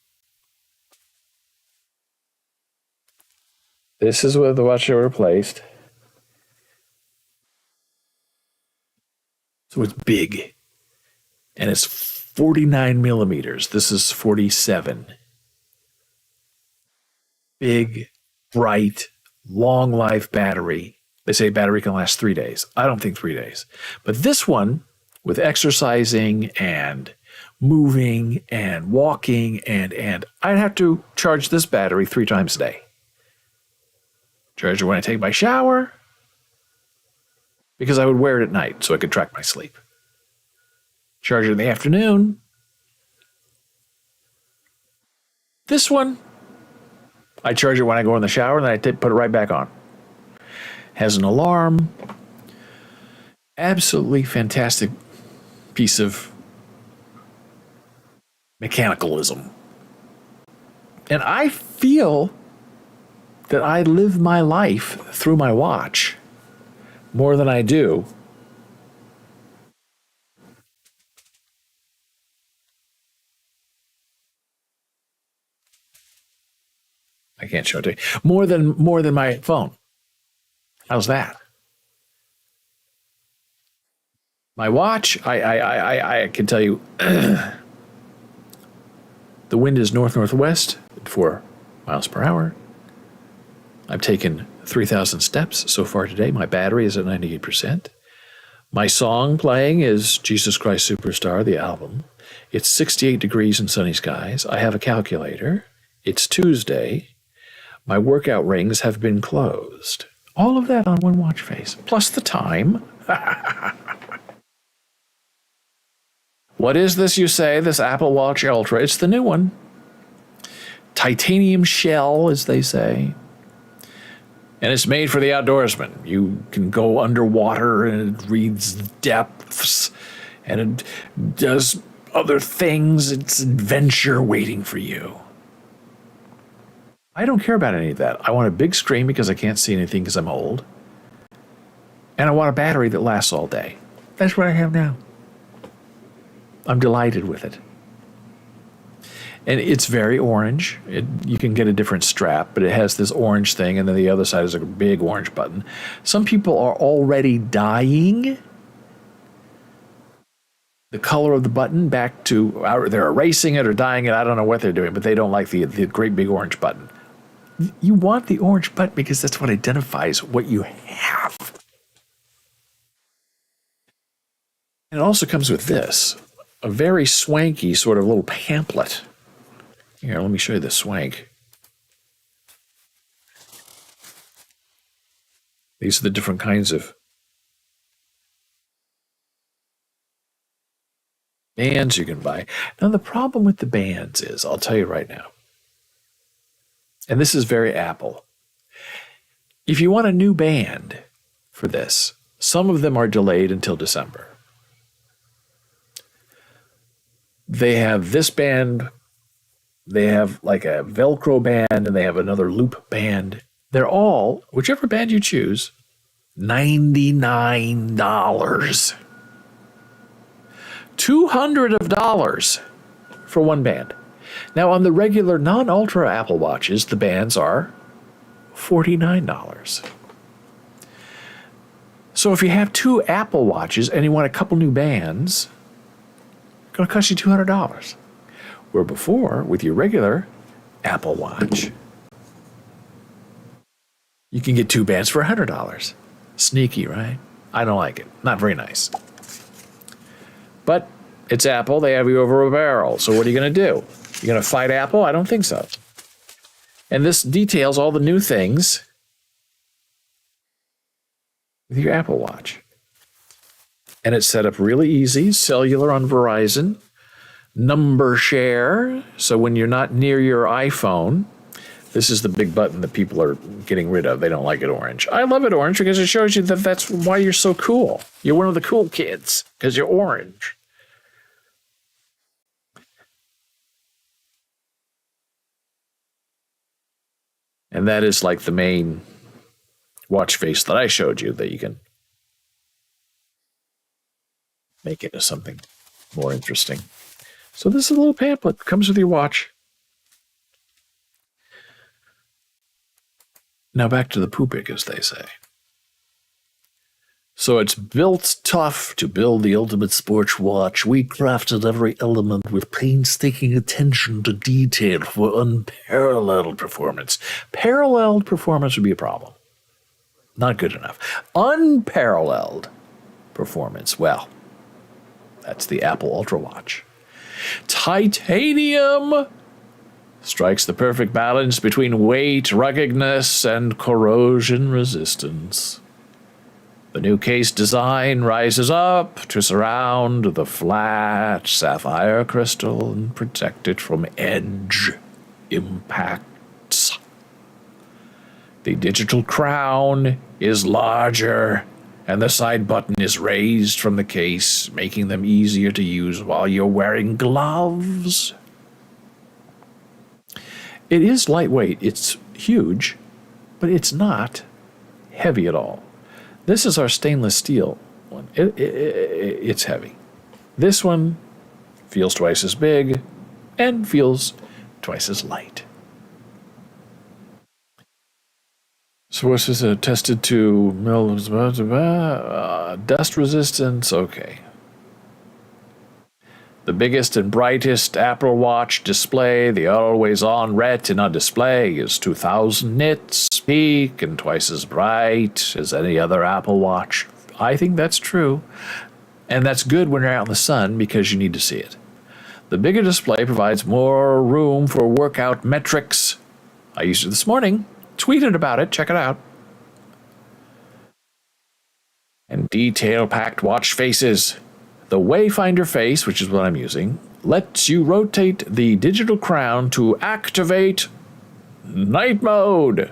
This is what the watch it replaced. So it's big. And it's 49 millimeters. This is 47. Big, bright, long life battery. They say battery can last 3 days. I don't think 3 days. But this one, with exercising and moving and walking and I'd have to charge this battery 3 times a day. Charge it when I take my shower, because I would wear it at night so I could track my sleep. Charge it in the afternoon. This one, I charge it when I go in the shower and then I put it right back on. Has an alarm. Absolutely fantastic piece of mechanicalism. And I feel that I live my life through my watch more than I do I can't show it to you. More than my phone. How's that? My watch, I can tell you, the wind is north-northwest at 4 miles per hour. I've taken 3,000 steps so far today. My battery is at 98%. My song playing is Jesus Christ Superstar, the album. It's 68 degrees and sunny skies. I have a calculator. It's Tuesday. My workout rings have been closed. All of that on one watch face, plus the time. What is this, you say, this Apple Watch Ultra? It's the new one. Titanium shell, as they say. And it's made for the outdoorsman. You can go underwater and it reads depths and it does other things. It's adventure waiting for you. I don't care about any of that. I want a big screen because I can't see anything because I'm old. And I want a battery that lasts all day. That's what I have now. I'm delighted with it. And it's very orange. You can get a different strap, but it has this orange thing, and then the other side is a big orange button. Some people are already dyeing the color of the button back to, they're erasing it or dyeing it. I don't know what they're doing, but they don't like the great big orange button. You want the orange button because that's what identifies what you have. And it also comes with this, a very swanky sort of little pamphlet. Here, let me show you the swank. These are the different kinds of bands you can buy. Now, the problem with the bands is, I'll tell you right now, and this is very Apple. If you want a new band for this, some of them are delayed until December. They have this band, they have like a Velcro band, and they have another loop band. They're all, whichever band you choose, $99. $200 for one band. Now, on the regular non-ultra Apple Watches, the bands are $49. So if you have two Apple Watches and you want a couple new bands, it's going to cost you $200. Where before, with your regular Apple Watch, you can get two bands for $100. Sneaky, right? I don't like it. Not very nice. But it's Apple. They have you over a barrel. So what are you going to do? You're going to fight Apple? I don't think so. And this details all the new things with your Apple Watch. And it's set up really easy. Cellular on Verizon. Number share. So when you're not near your iPhone, this is the big button that people are getting rid of. They don't like it orange. I love it orange because it shows you that that's why you're so cool. You're one of the cool kids because you're orange. And that is like the main watch face that I showed you that you can make into something more interesting. So this is a little pamphlet. Comes with your watch. Now back to the poopik, as they say. So it's built tough to build the ultimate sports watch. We crafted every element with painstaking attention to detail for unparalleled performance. Paralleled performance would be a problem. Not good enough. Unparalleled performance. Well, that's the Apple Ultra Watch. Titanium strikes the perfect balance between weight, ruggedness, and corrosion resistance. The new case design rises up to surround the flat sapphire crystal and protect it from edge impacts. The digital crown is larger, and the side button is raised from the case, making them easier to use while you're wearing gloves. It is lightweight. It's huge, but it's not heavy at all. This is our stainless steel one. It's heavy. This one feels twice as big and feels twice as light. So what's this? Tested to dust resistance. Okay. The biggest and brightest Apple Watch display, the always-on Retina display, is 2,000 nits peak and twice as bright as any other Apple Watch. I think that's true. And that's good when you're out in the sun because you need to see it. The bigger display provides more room for workout metrics. I used it this morning. Tweeted about it. Check it out. And detail-packed watch faces. The Wayfinder face, which is what I'm using, lets you rotate the digital crown to activate night mode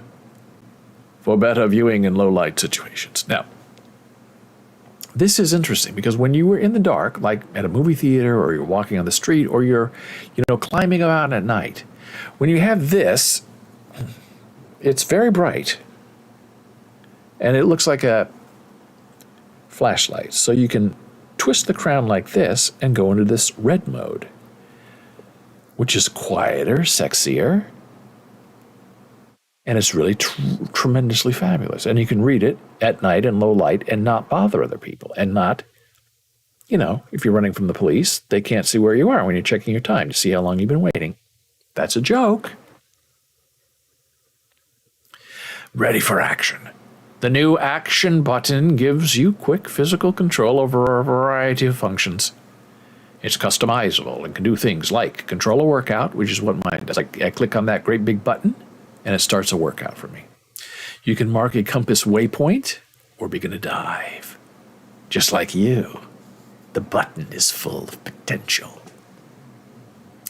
for better viewing in low-light situations. Now, this is interesting because when you were in the dark, like at a movie theater or you're walking on the street or you're, climbing around at night, when you have this, it's very bright and it looks like a flashlight. So you can twist the crown like this and go into this red mode, which is quieter, sexier, and it's really tremendously fabulous. And you can read it at night in low light and not bother other people and not, if you're running from the police, they can't see where you are when you're checking your time to see how long you've been waiting. That's a joke. ready for action. The new action button gives you quick physical control over a variety of functions. It's customizable and can do things like control a workout, which is what mine does. I click on that great big button, and it starts a workout for me. You can mark a compass waypoint or begin a dive. Just like you, the button is full of potential.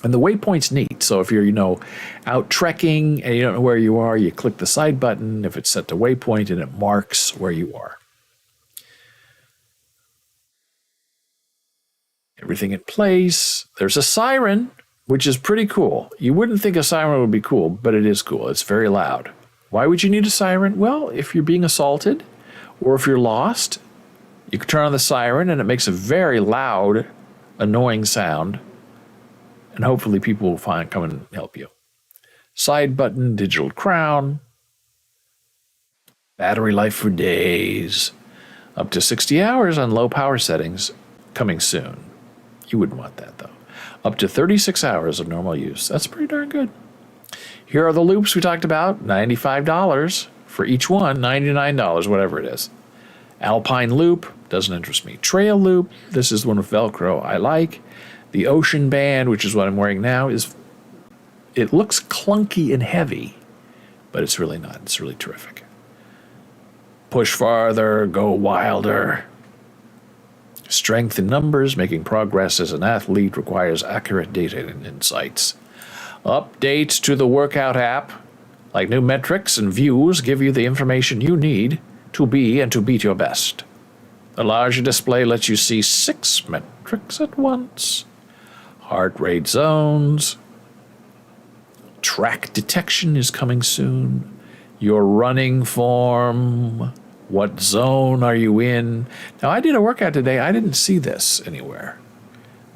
And the waypoint's neat. So if you're, out trekking and you don't know where you are, you click the side button if it's set to waypoint and it marks where you are. Everything in place. There's a siren, which is pretty cool. You wouldn't think a siren would be cool, but it is cool. It's very loud. Why would you need a siren? Well, if you're being assaulted or if you're lost, you can turn on the siren and it makes a very loud, annoying sound. And hopefully people will come and help you. Side button, digital crown, battery life for days, up to 60 hours on low power settings, coming soon. You wouldn't want that though. Up to 36 hours of normal use. That's pretty darn good. Here are the loops we talked about, $95 for each one, $99, whatever it is. Alpine loop, doesn't interest me. Trail loop, this is the one with Velcro I like. The Ocean Band, which is what I'm wearing now, it looks clunky and heavy, but it's really not. It's really terrific. Push farther, go wilder. Strength in numbers, making progress as an athlete requires accurate data and insights. Updates to the workout app, like new metrics and views, give you the information you need to be and to beat your best. A larger display lets you see 6 metrics at once. Heart rate zones. Track detection is coming soon. Your running form. What zone are you in? Now, I did a workout today. I didn't see this anywhere.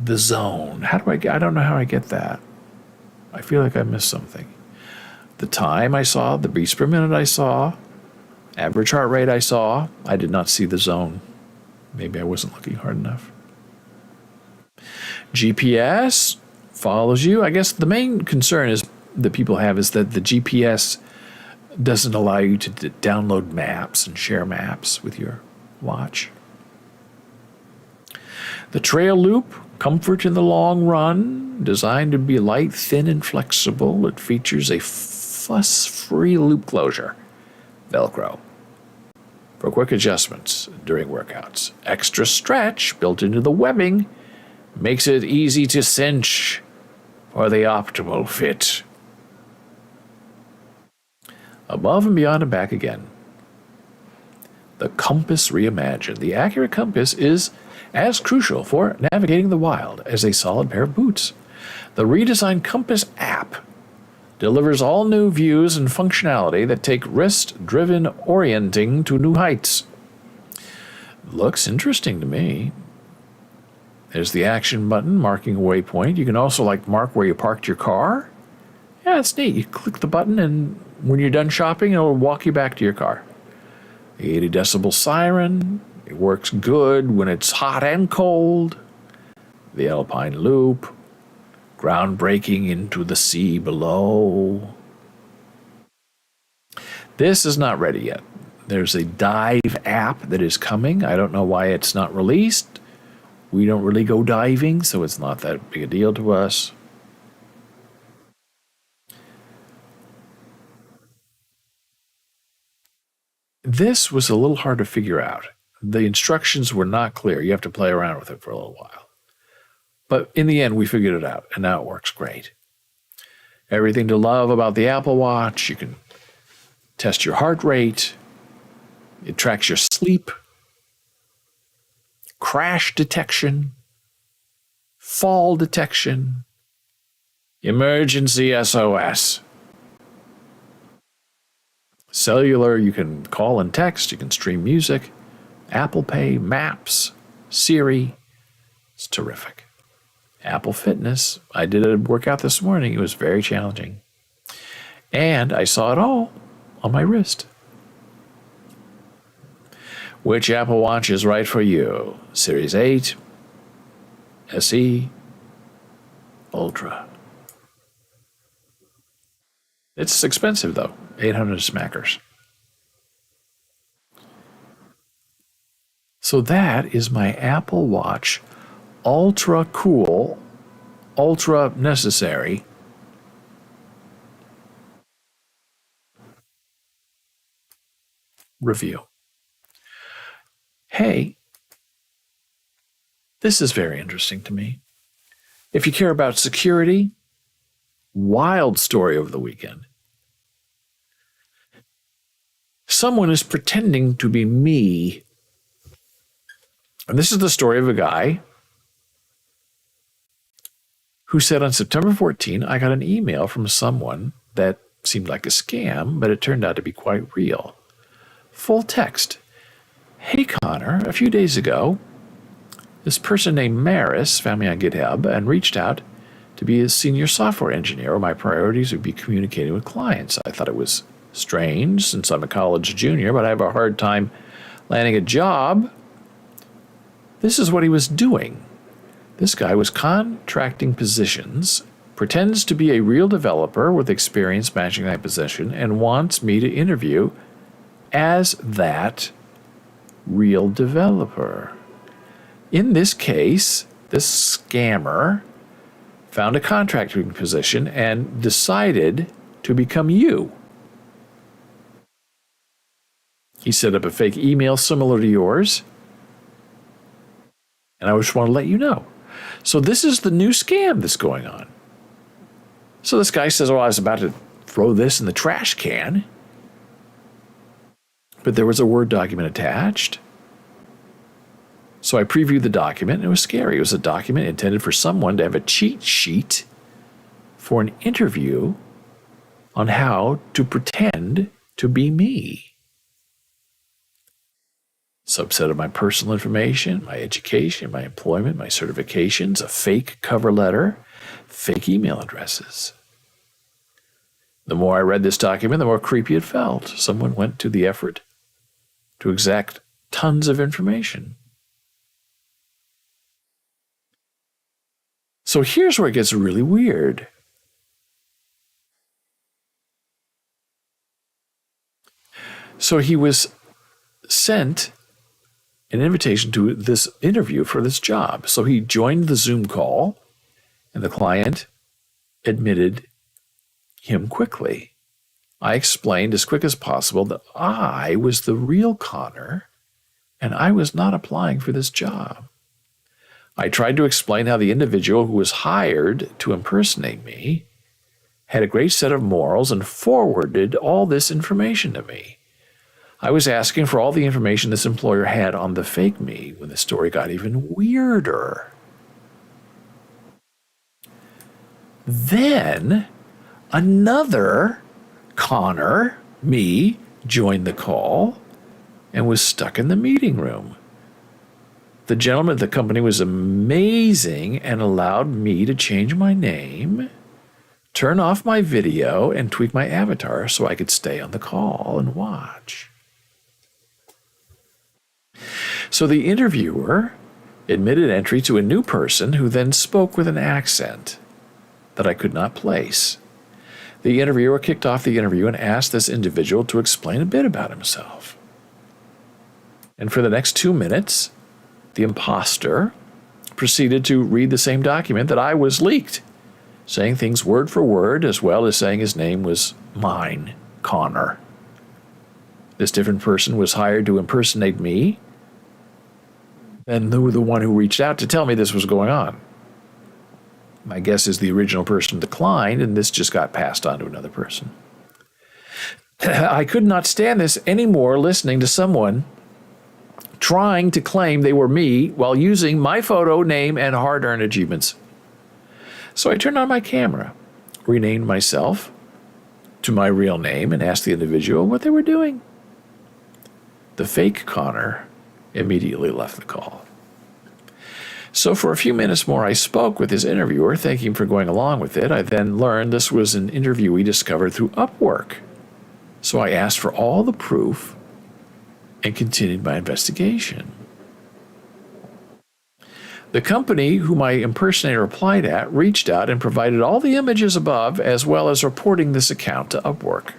The zone. I don't know how I get that. I feel like I missed something. The time I saw, the beats per minute I saw, average heart rate I saw. I did not see the zone. Maybe I wasn't looking hard enough. GPS follows you. I guess the main concern that people have is that the GPS doesn't allow you to download maps and share maps with your watch. The trail loop, comfort in the long run, designed to be light, thin, and flexible. It features a fuss-free loop closure, Velcro, for quick adjustments during workouts. Extra stretch built into the webbing makes it easy to cinch for the optimal fit. Above and beyond and back again. The Compass Reimagined. The Acura Compass is as crucial for navigating the wild as a solid pair of boots. The redesigned Compass app delivers all new views and functionality that take wrist-driven orienting to new heights. Looks interesting to me. There's the action button marking a waypoint. You can also mark where you parked your car. Yeah, it's neat. You click the button and when you're done shopping, it'll walk you back to your car. The 80 decibel siren. It works good when it's hot and cold. The Alpine loop. Groundbreaking into the sea below. This is not ready yet. There's a dive app that is coming. I don't know why it's not released. We don't really go diving, so it's not that big a deal to us. This was a little hard to figure out. The instructions were not clear. You have to play around with it for a little while. But in the end, we figured it out, and now it works great. Everything to love about the Apple Watch. You can test your heart rate. It tracks your sleep. Crash detection. Fall detection. Emergency SOS. Cellular, you can call and text. You can stream music. Apple Pay, Maps, Siri. It's terrific. Apple Fitness. I did a workout this morning. It was very challenging. And I saw it all on my wrist. Which Apple Watch is right for you? Series 8, SE, Ultra. It's expensive though, 800 smackers. So that is my Apple Watch ultra cool, ultra necessary review. Hey, this is very interesting to me. If you care about security, wild story over the weekend. Someone is pretending to be me. And this is the story of a guy who said on September 14, I got an email from someone that seemed like a scam, but it turned out to be quite real. Full text. Hey, Connor, a few days ago, this person named Maris found me on GitHub and reached out to be a senior software engineer where my priorities would be communicating with clients. I thought it was strange since I'm a college junior, but I have a hard time landing a job. This is what he was doing. This guy was contracting positions, pretends to be a real developer with experience matching that position, and wants me to interview as that real developer. In this case, this scammer found a contracting position and decided to become you. He set up a fake email similar to yours, and I just want to let you know. So this is the new scam that's going on. So this guy says, I was about to throw this in the trash can, but there was a Word document attached. So I previewed the document, and it was scary. It was a document intended for someone to have a cheat sheet for an interview on how to pretend to be me. Subset of my personal information, my education, my employment, my certifications, a fake cover letter, fake email addresses. The more I read this document, the more creepy it felt. Someone went to the effort to exact tons of information. So here's where it gets really weird. So he was sent an invitation to this interview for this job. So he joined the Zoom call, and the client admitted him quickly. I explained as quick as possible that I was the real Connor, and I was not applying for this job. I tried to explain how the individual who was hired to impersonate me had a great set of morals and forwarded all this information to me. I was asking for all the information this employer had on the fake me when the story got even weirder. Then another Connor, me, joined the call and was stuck in the meeting room. The gentleman at the company was amazing and allowed me to change my name, turn off my video, and tweak my avatar so I could stay on the call and watch. So the interviewer admitted entry to a new person who then spoke with an accent that I could not place. The interviewer kicked off the interview and asked this individual to explain a bit about himself. And for the next 2 minutes, the imposter proceeded to read the same document that I was leaked, saying things word for word, as well as saying his name was mine, Connor. This different person was hired to impersonate me, and the one who reached out to tell me this was going on. My guess is the original person declined, and this just got passed on to another person. I could not stand this anymore, listening to someone trying to claim they were me while using my photo, name, and hard-earned achievements. So I turned on my camera, renamed myself to my real name, and asked the individual what they were doing. The fake Connor immediately left the call. So for a few minutes more, I spoke with his interviewer, thanking him for going along with it. I then learned this was an interviewee discovered through Upwork. So I asked for all the proof and continued my investigation. The company who my impersonator applied at reached out and provided all the images above, as well as reporting this account to Upwork.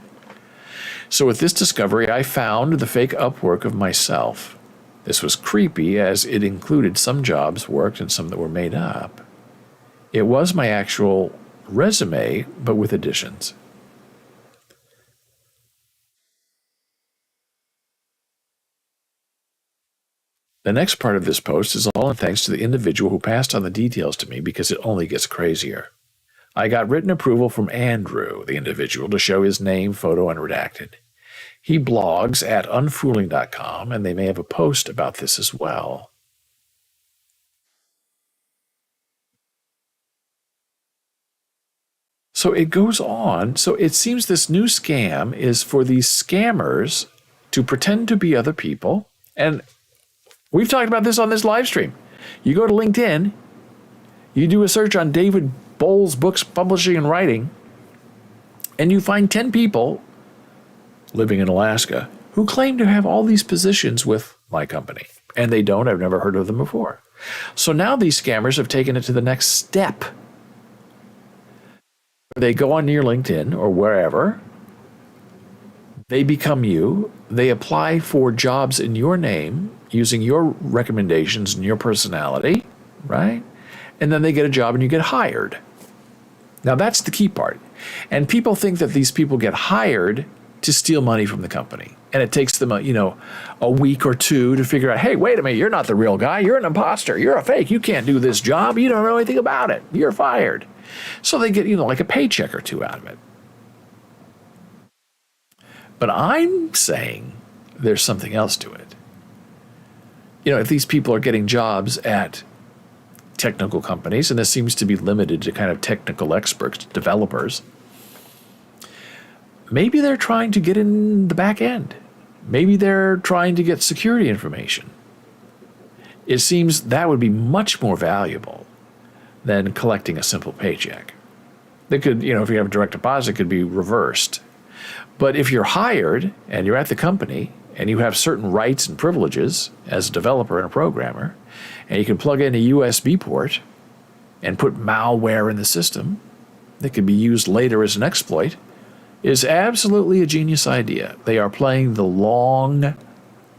So with this discovery, I found the fake Upwork of myself. This was creepy as it included some jobs worked and some that were made up. It was my actual resume, but with additions. The next part of this post is all in thanks to the individual who passed on the details to me because it only gets crazier. I got written approval from Andrew, the individual, to show his name, photo, unredacted. He blogs at unfooling.com, and they may have a post about this as well. So it goes on. So it seems this new scam is for these scammers to pretend to be other people. And we've talked about this on this live stream. You go to LinkedIn, you do a search on David Boles Books, Publishing and Writing, and you find 10 people living in Alaska who claim to have all these positions with my company. And they don't. I've never heard of them before. So now these scammers have taken it to the next step. They go on your LinkedIn or wherever. They become you. They apply for jobs in your name using your recommendations and your personality, right? And then they get a job and you get hired. Now that's the key part. And people think that these people get hired to steal money from the company. And it takes them a week or two to figure out, hey, wait a minute, you're not the real guy. You're an imposter. You're a fake. You can't do this job. You don't know anything about it. You're fired. So they get, like a paycheck or two out of it. But I'm saying there's something else to it. If these people are getting jobs at technical companies, and this seems to be limited to kind of technical experts, developers, maybe they're trying to get in the back end. Maybe they're trying to get security information. It seems that would be much more valuable than collecting a simple paycheck. They could, if you have a direct deposit, it could be reversed. But if you're hired and you're at the company and you have certain rights and privileges as a developer and a programmer, and you can plug in a USB port and put malware in the system that can be used later as an exploit, is absolutely a genius idea. They are playing the long,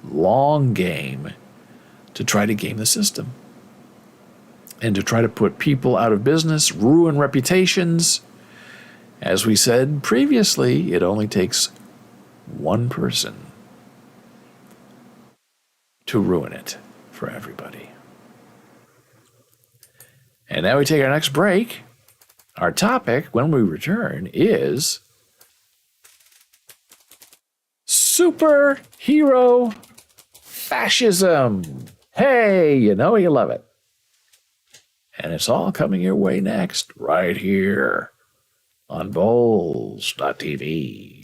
long game to try to game the system and to try to put people out of business, ruin reputations. As we said previously, it only takes one person to ruin it for everybody. And now we take our next break. Our topic, when we return, is superhero fascism. Hey, you love it. And it's all coming your way next, right here on Boles.tv.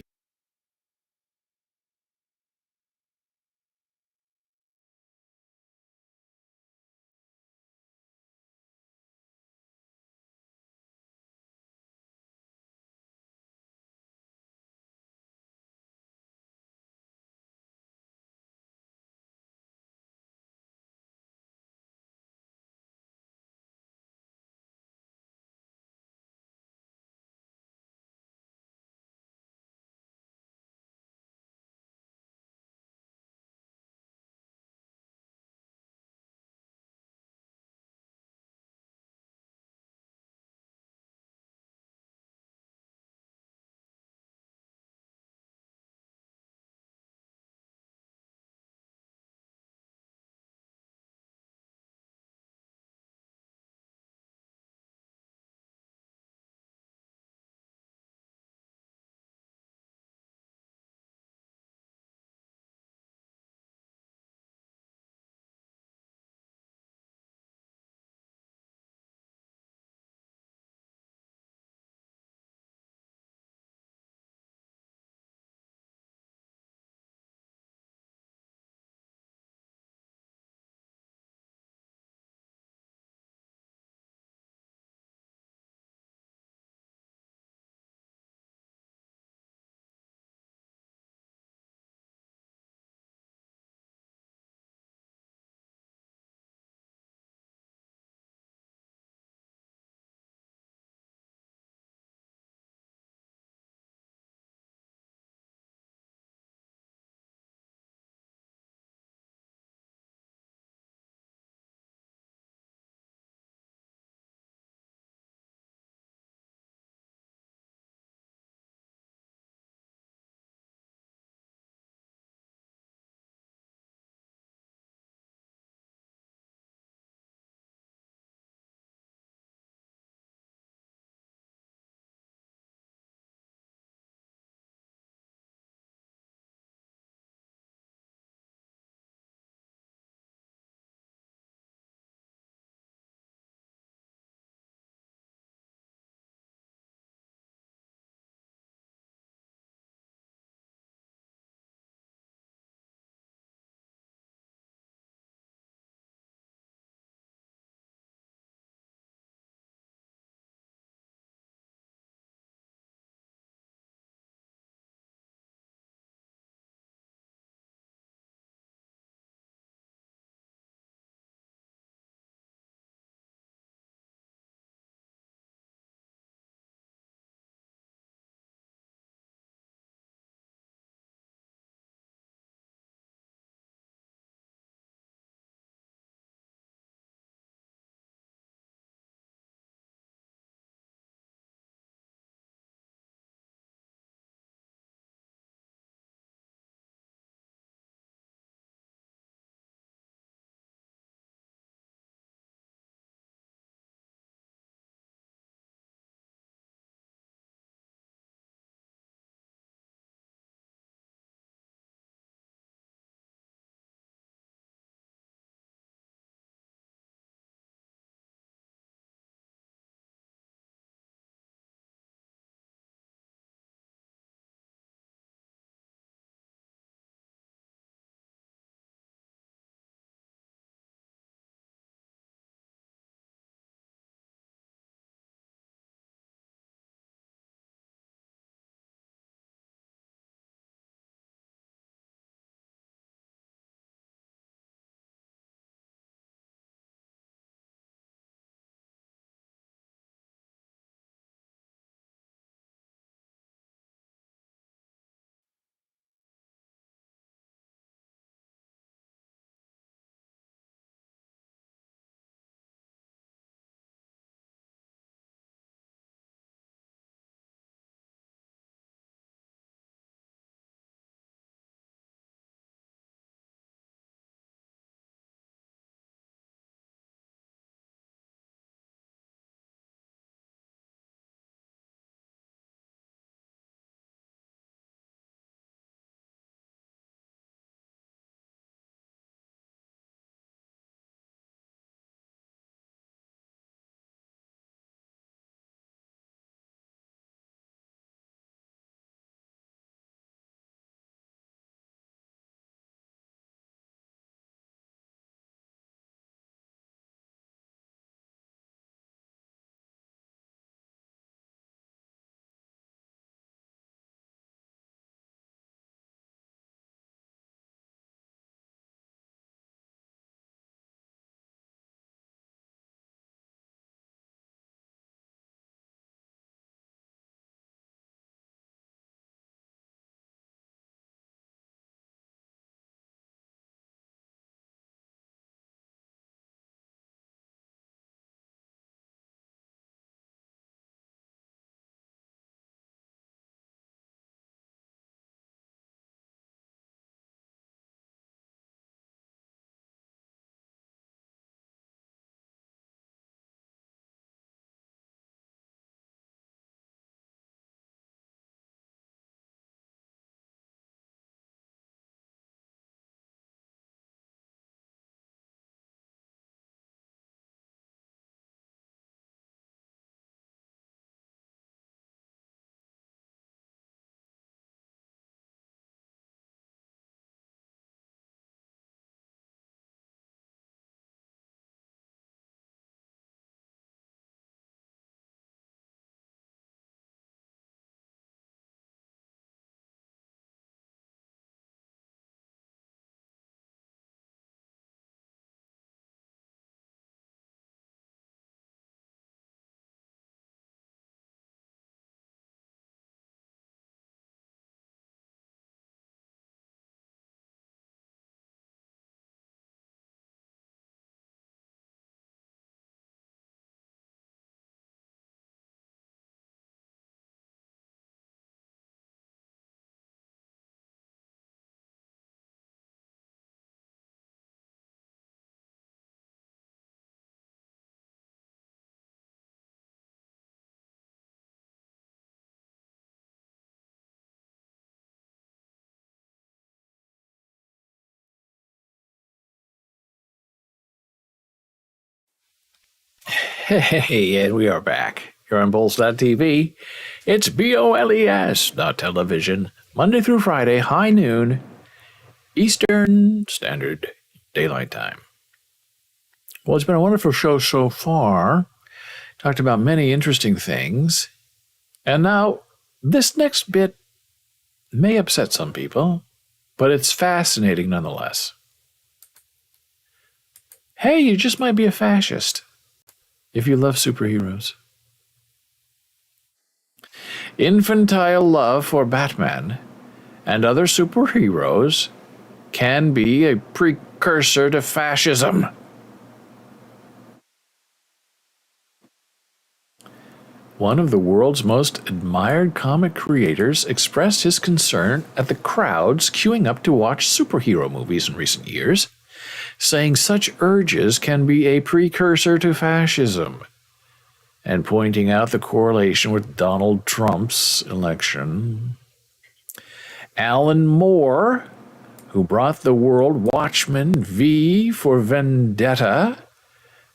Hey, and we are back here on Boles.tv. It's BOLES, not television, Monday through Friday, high noon, Eastern Standard Daylight Time. Well, it's been a wonderful show so far. Talked about many interesting things. And now, this next bit may upset some people, but it's fascinating nonetheless. Hey, you just might be a fascist if you love superheroes. Infantile love for Batman and other superheroes can be a precursor to fascism. One of the world's most admired comic creators expressed his concern at the crowds queuing up to watch superhero movies in recent years, saying such urges can be a precursor to fascism, and pointing out the correlation with Donald Trump's election. Alan Moore, who brought the world Watchmen, V for Vendetta,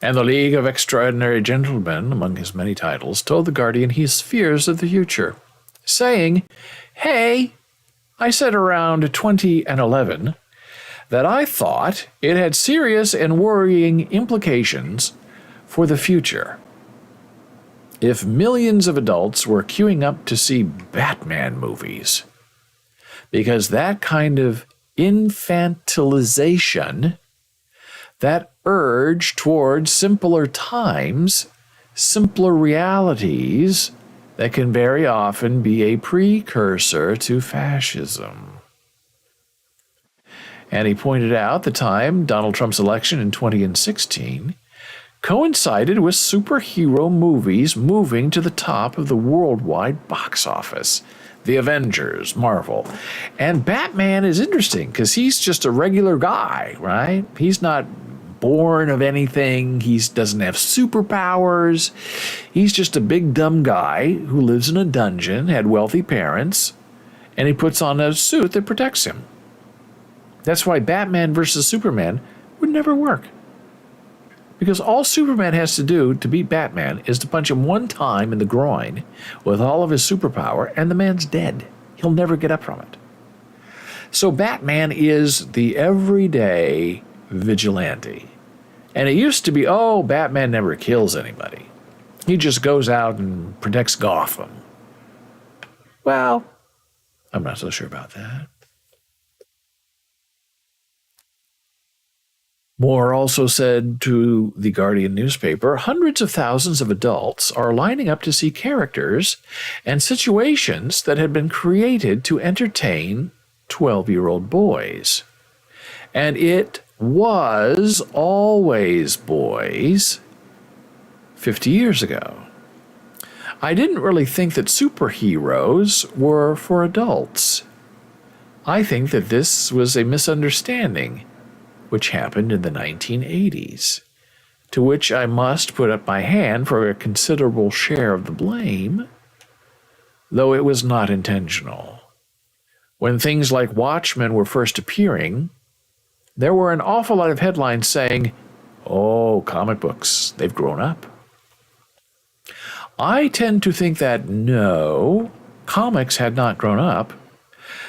and the League of Extraordinary Gentlemen among his many titles, told The Guardian his fears of the future, saying, "Hey, I said around 2011 that I thought it had serious and worrying implications for the future. If millions of adults were queuing up to see Batman movies, because that kind of infantilization, that urge towards simpler times, simpler realities, that can very often be a precursor to fascism." And he pointed out the time Donald Trump's election in 2016 coincided with superhero movies moving to the top of the worldwide box office. The Avengers, Marvel. And Batman is interesting because he's just a regular guy, right? He's not born of anything. He doesn't have superpowers. He's just a big dumb guy who lives in a dungeon, had wealthy parents, and he puts on a suit that protects him. That's why Batman versus Superman would never work. Because all Superman has to do to beat Batman is to punch him one time in the groin with all of his superpower, and the man's dead. He'll never get up from it. So Batman is the everyday vigilante. And it used to be, oh, Batman never kills anybody. He just goes out and protects Gotham. Well, I'm not so sure about that. Moore also said to the Guardian newspaper, hundreds of thousands of adults are lining up to see characters and situations that had been created to entertain 12-year-old boys. And it was always boys 50 years ago. I didn't really think that superheroes were for adults. I think that this was a misunderstanding which happened in the 1980s, to which I must put up my hand for a considerable share of the blame, though it was not intentional. When things like Watchmen were first appearing, there were an awful lot of headlines saying, "Oh, comic books, they've grown up." I tend to think that no, comics had not grown up.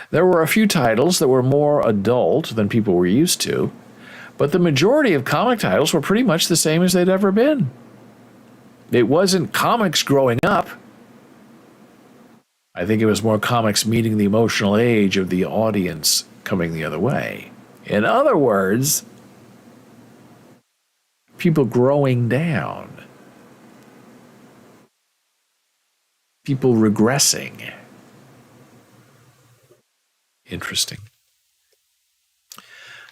There were a few titles that were more adult than people were used to, but the majority of comic titles were pretty much the same as they'd ever been. It wasn't comics growing up. I think it was more comics meeting the emotional age of the audience coming the other way. In other words, people growing down. People regressing. Interesting.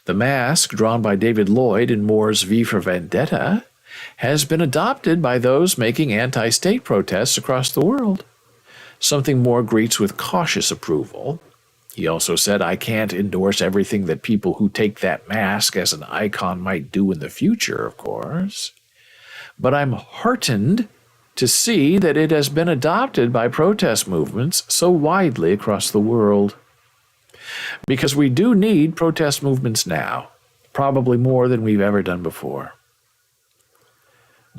The mask, drawn by David Lloyd in Moore's V for Vendetta, has been adopted by those making anti-state protests across the world. Something Moore greets with cautious approval. He also said, "I can't endorse everything that people who take that mask as an icon might do in the future, of course. But I'm heartened to see that it has been adopted by protest movements so widely across the world. Because we do need protest movements now, probably more than we've ever done before."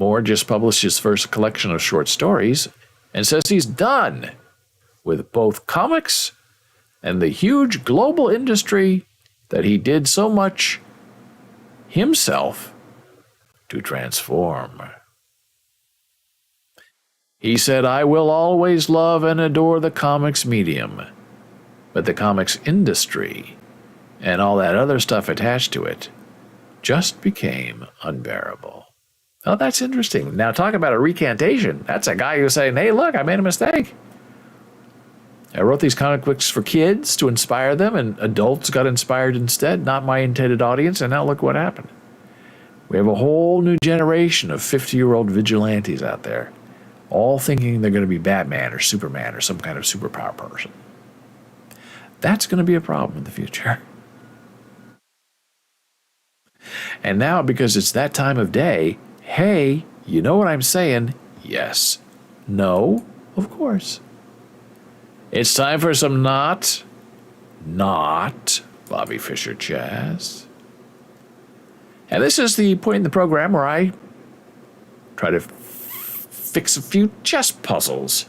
Moore just published his first collection of short stories and says he's done with both comics and the huge global industry that he did so much himself to transform. He said, "I will always love and adore the comics medium, but the comics industry and all that other stuff attached to it just became unbearable." Oh, that's interesting. Now, talk about a recantation. That's a guy who's saying, hey, look, I made a mistake. I wrote these comic books for kids to inspire them, and adults got inspired instead, not my intended audience, and now look what happened. We have a whole new generation of 50-year-old vigilantes out there, all thinking they're going to be Batman or Superman or some kind of superpower person. That's going to be a problem in the future. And now, because it's that time of day, hey, you know what I'm saying? Yes. No? Of course. It's time for some not Bobby Fischer jazz. And this is the point in the program where I try to fix a few chess puzzles.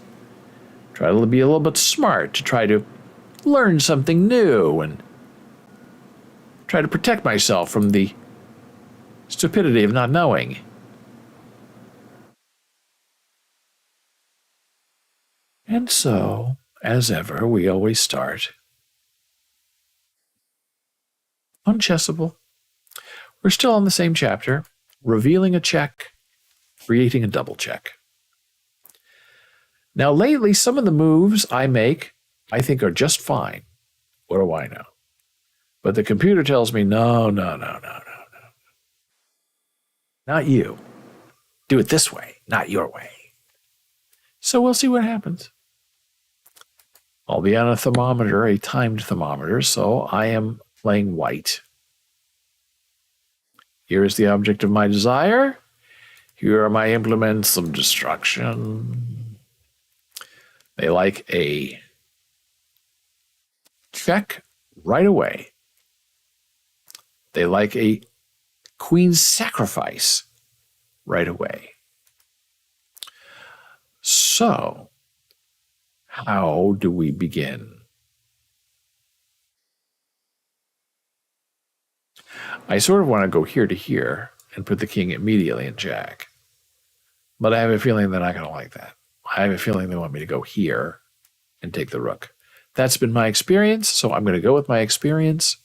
Try to be a little bit smart, to try to learn something new, and try to protect myself from the stupidity of not knowing. And so, as ever, we always start unchessable. We're still on the same chapter, revealing a check, creating a double check. Now, lately, some of the moves I make, I think are just fine. What do I know? But the computer tells me, no. Not you. Do it this way, not your way. So we'll see what happens. I'll be on a thermometer, a timed thermometer, so I am playing white. Here is the object of my desire. Here are my implements of destruction. They like a check right away. They like a queen's sacrifice right away. So, how do we begin? I sort of want to go here to here and put the king immediately in jack. But I have a feeling they're not going to like that. I have a feeling they want me to go here and take the rook. That's been my experience, so I'm going to go with my experience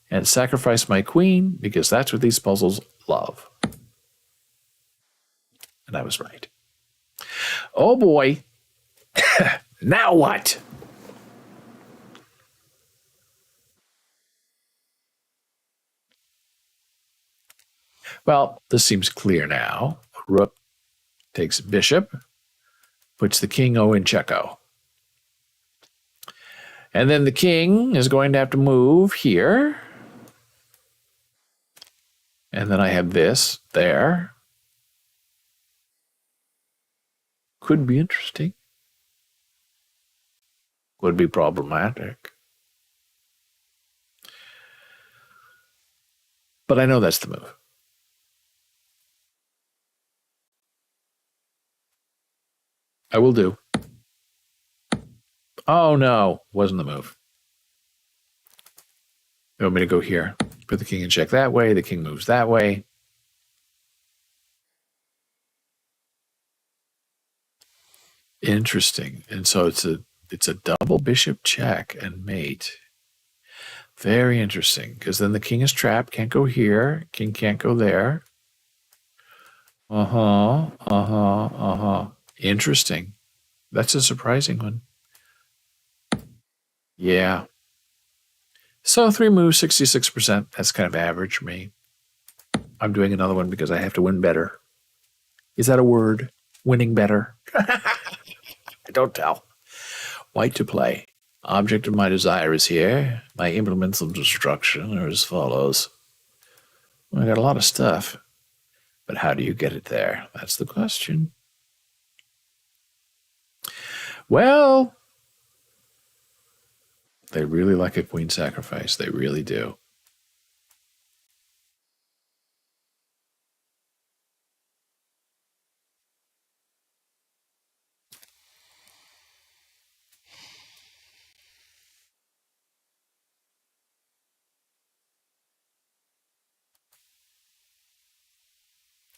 and sacrifice my queen, because that's what these puzzles love. And I was right. Oh boy. Now what? Well, this seems clear now. Rook takes bishop, puts the king in check-o. And then the king is going to have to move here. And then I have this there. Could be interesting. Would be problematic. But I know that's the move. I will do. Oh no, wasn't the move. You want me to go here? Put the king in check that way. The king moves that way. Interesting. And so it's a double bishop check and mate. Very interesting, because then the king is trapped, can't go here, king can't go there. Interesting. That's a surprising one. Yeah. So 3 moves, 66%. That's kind of average for me. I'm doing another one because I have to win better. Is that a word? Winning better? Don't tell. White to play. Object of my desire is here. My implements of destruction are as follows. Well, I got a lot of stuff. But how do you get it there? That's the question. Well, they really like a queen sacrifice. They really do.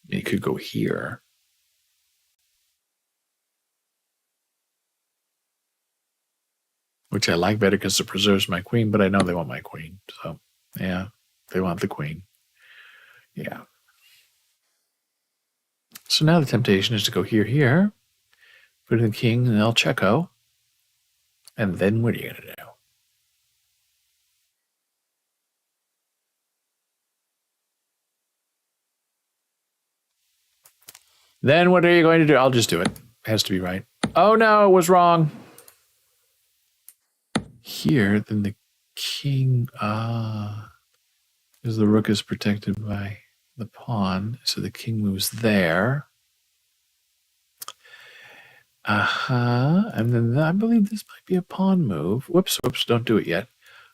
You could go here. Which I like better because it preserves my queen, but I know they want my queen. So, yeah, they want the queen. Yeah. So now the temptation is to go here, put in the king and El Checo. And then what are you going to do? Then what are you going to do? I'll just do it. It has to be right. Oh, no, it was wrong. Here, then the king, because the rook is protected by the pawn, so the king moves there. And then I believe this might be a pawn move. Whoops, don't do it yet.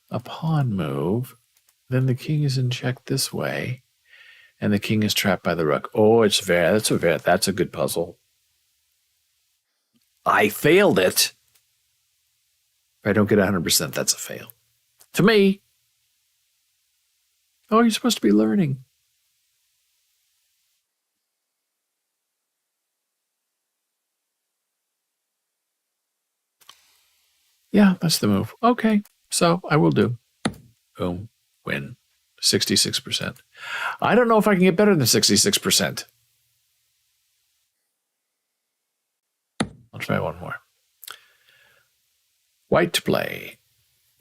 A pawn move. Then the king is in check this way, and the king is trapped by the rook. Oh, that's a good puzzle. I failed it. If I don't get 100%, that's a fail. To me. Oh, you're supposed to be learning. Yeah, that's the move. Okay, so I will do. Boom, win. 66%. I don't know if I can get better than 66%. I'll try one more. White to play.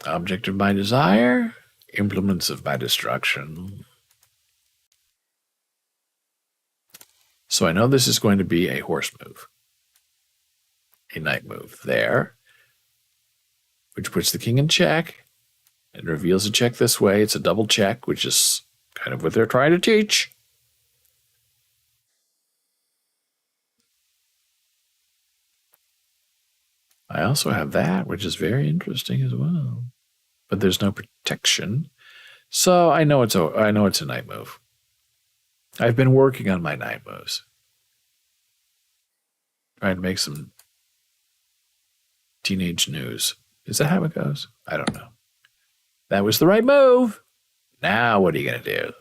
Object of my desire. Implements of my destruction. So I know this is going to be a horse move. A knight move there. Which puts the king in check. It reveals a check this way. It's a double check, which is kind of what they're trying to teach. I also have that, which is very interesting as well. But there's no protection. So I know it's a knight move. I've been working on my knight moves. Trying to make some teenage news. Is that how it goes? I don't know. That was the right move. Now what are you going to do?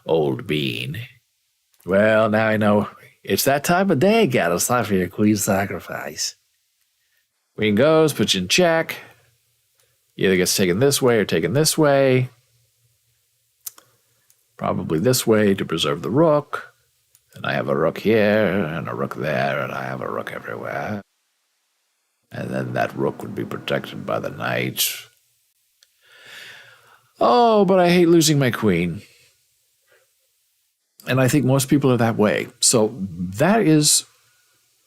Old bean. Well, now I know it's that time of day, gal. It's time for your queen sacrifice. Queen goes, puts you in check. Either gets taken this way or taken this way. Probably this way to preserve the rook. And I have a rook here and a rook there, and I have a rook everywhere. And then that rook would be protected by the knight. Oh, but I hate losing my queen. And I think most people are that way. So that is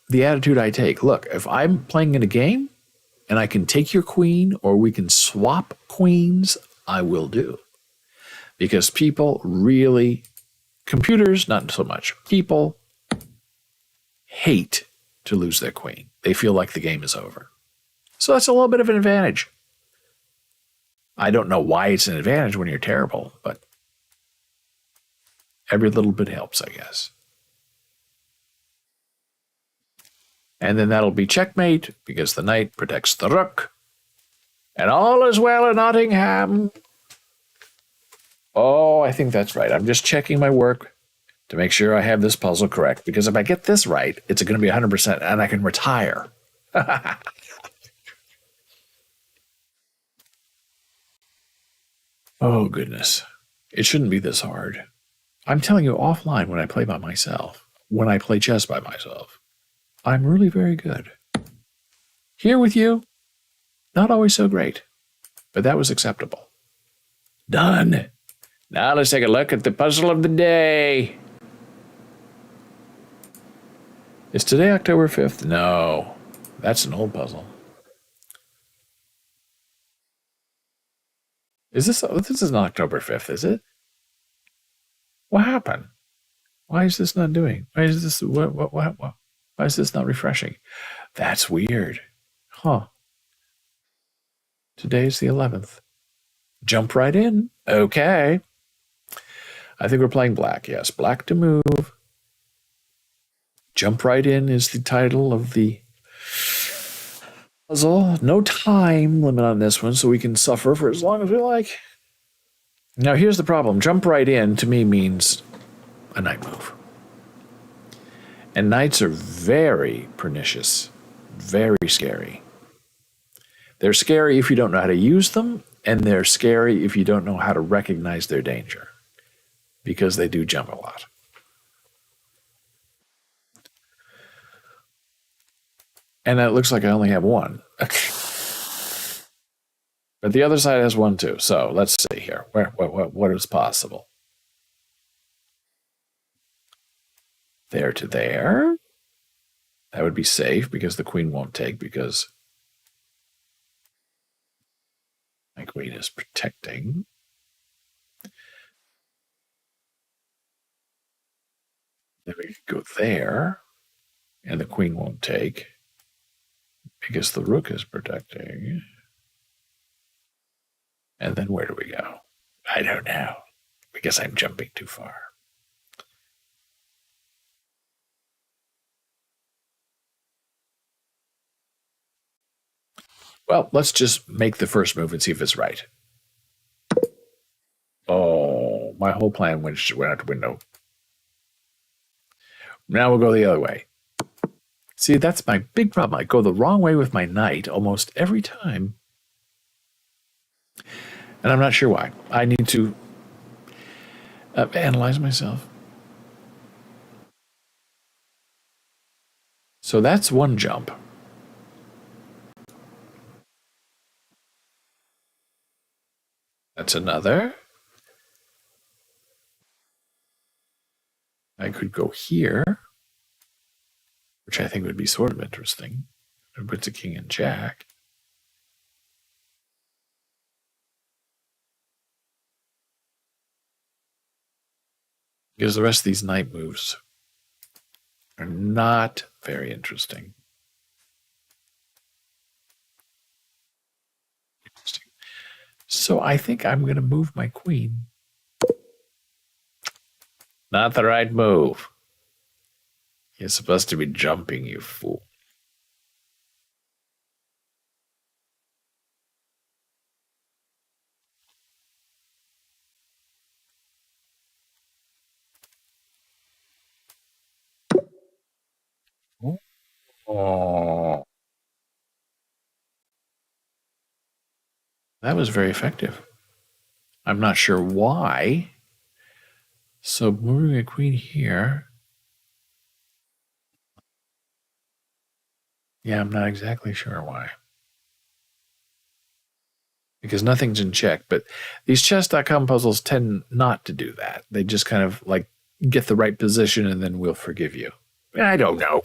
the attitude I take. Look, if I'm playing in a game and I can take your queen or we can swap queens, I will do. Because people really, computers, not so much, people hate to lose their queen. They feel like the game is over. So that's a little bit of an advantage. I don't know why it's an advantage when you're terrible, but every little bit helps, I guess. And then that'll be checkmate because the knight protects the rook. And all is well in Nottingham. Oh, I think that's right. I'm just checking my work to make sure I have this puzzle correct. Because if I get this right, it's going to be 100% and I can retire. Oh, goodness. It shouldn't be this hard. I'm telling you offline when I play by myself, when I play chess by myself, I'm really very good. Here with you, not always so great, but that was acceptable. Done. Now let's take a look at the puzzle of the day. Is today October 5th? No, that's an old puzzle. This is not October 5th, is it? What happened? Why is this not doing? Why is this why is this not refreshing? That's weird. Huh. Today's the 11th. Jump right in. Okay. I think we're playing black. Yes, black to move. Jump right in is the title of the puzzle. No time limit on this one, so we can suffer for as long as we like. Now, here's the problem. Jump right in, to me, means a knight move. And knights are very pernicious, very scary. They're scary if you don't know how to use them, and they're scary if you don't know how to recognize their danger, because they do jump a lot. And it looks like I only have one. But the other side has one too. So let's see here. What is possible? There to there. That would be safe because the queen won't take, because my queen is protecting. Then we could go there, and the queen won't take because the rook is protecting. And then where do we go? I don't know, because I'm jumping too far. Well, let's just make the first move and see if it's right. Oh, my whole plan went out the window. Now we'll go the other way. See, that's my big problem. I go the wrong way with my knight almost every time. And I'm not sure why. I need to analyze myself. So that's one jump. That's another. I could go here, which I think would be sort of interesting. It puts a king and jack. Because the rest of these knight moves are not very interesting. So I think I'm going to move my queen. Not the right move. You're supposed to be jumping, you fool. Oh. That was very effective. I'm not sure why. So moving a queen here. Yeah, I'm not exactly sure why. Because nothing's in check. But these chess.com puzzles tend not to do that. They just kind of like get the right position and then we'll forgive you. I don't know.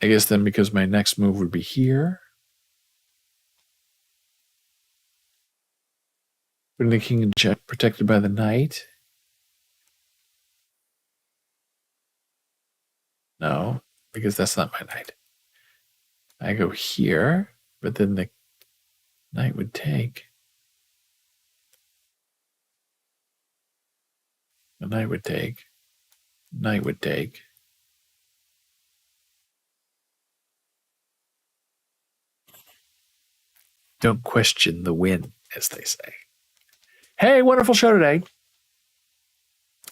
I guess then because my next move would be here. Putting the king in check, protected by the knight. No, because that's not my knight. I go here, but then the knight would take. The knight would take. Knight would take. Don't question the win, as they say. Hey, wonderful show today.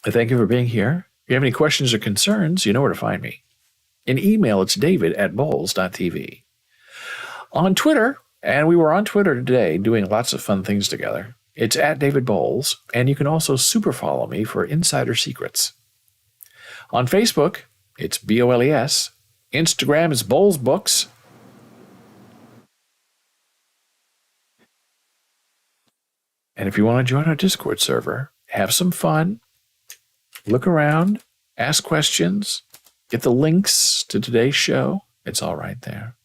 I thank you for being here. If you have any questions or concerns, you know where to find me. In email, it's david@boles.tv. On Twitter, and we were on Twitter today doing lots of fun things together. It's @DavidBoles, and you can also super follow me for insider secrets. On Facebook, it's BOLES. Instagram is Boles Books. And if you want to join our Discord server, have some fun, look around, ask questions, get the links to today's show. It's all right there.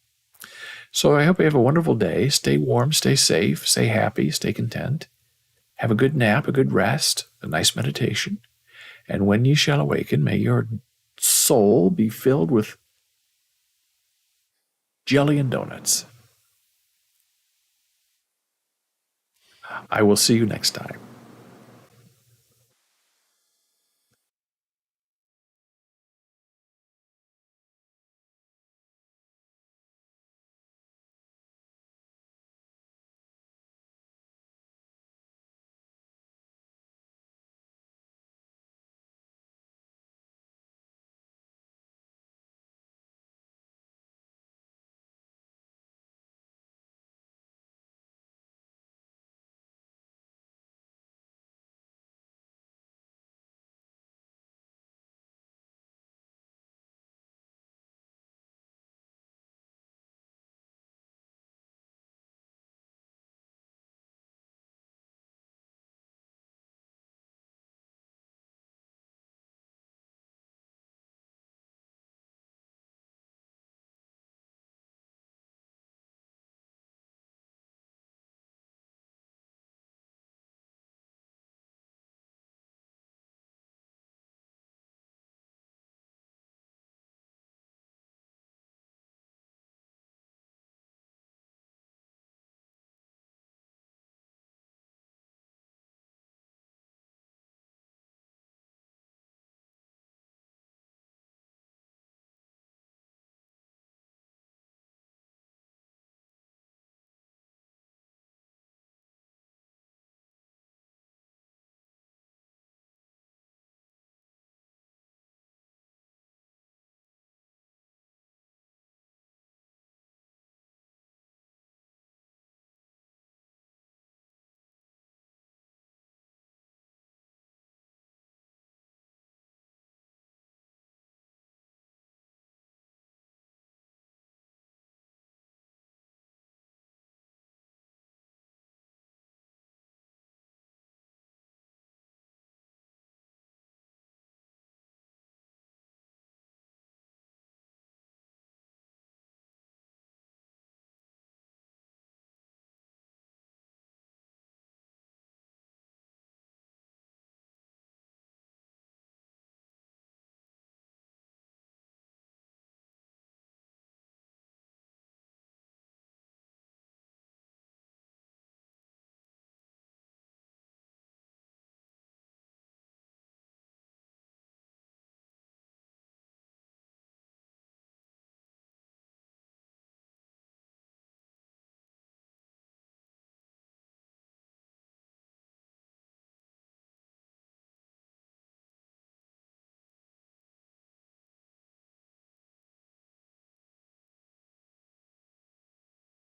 So I hope you have a wonderful day. Stay warm, stay safe, stay happy, stay content. Have a good nap, a good rest, a nice meditation. And when ye shall awaken, may your soul be filled with jelly and donuts. I will see you next time.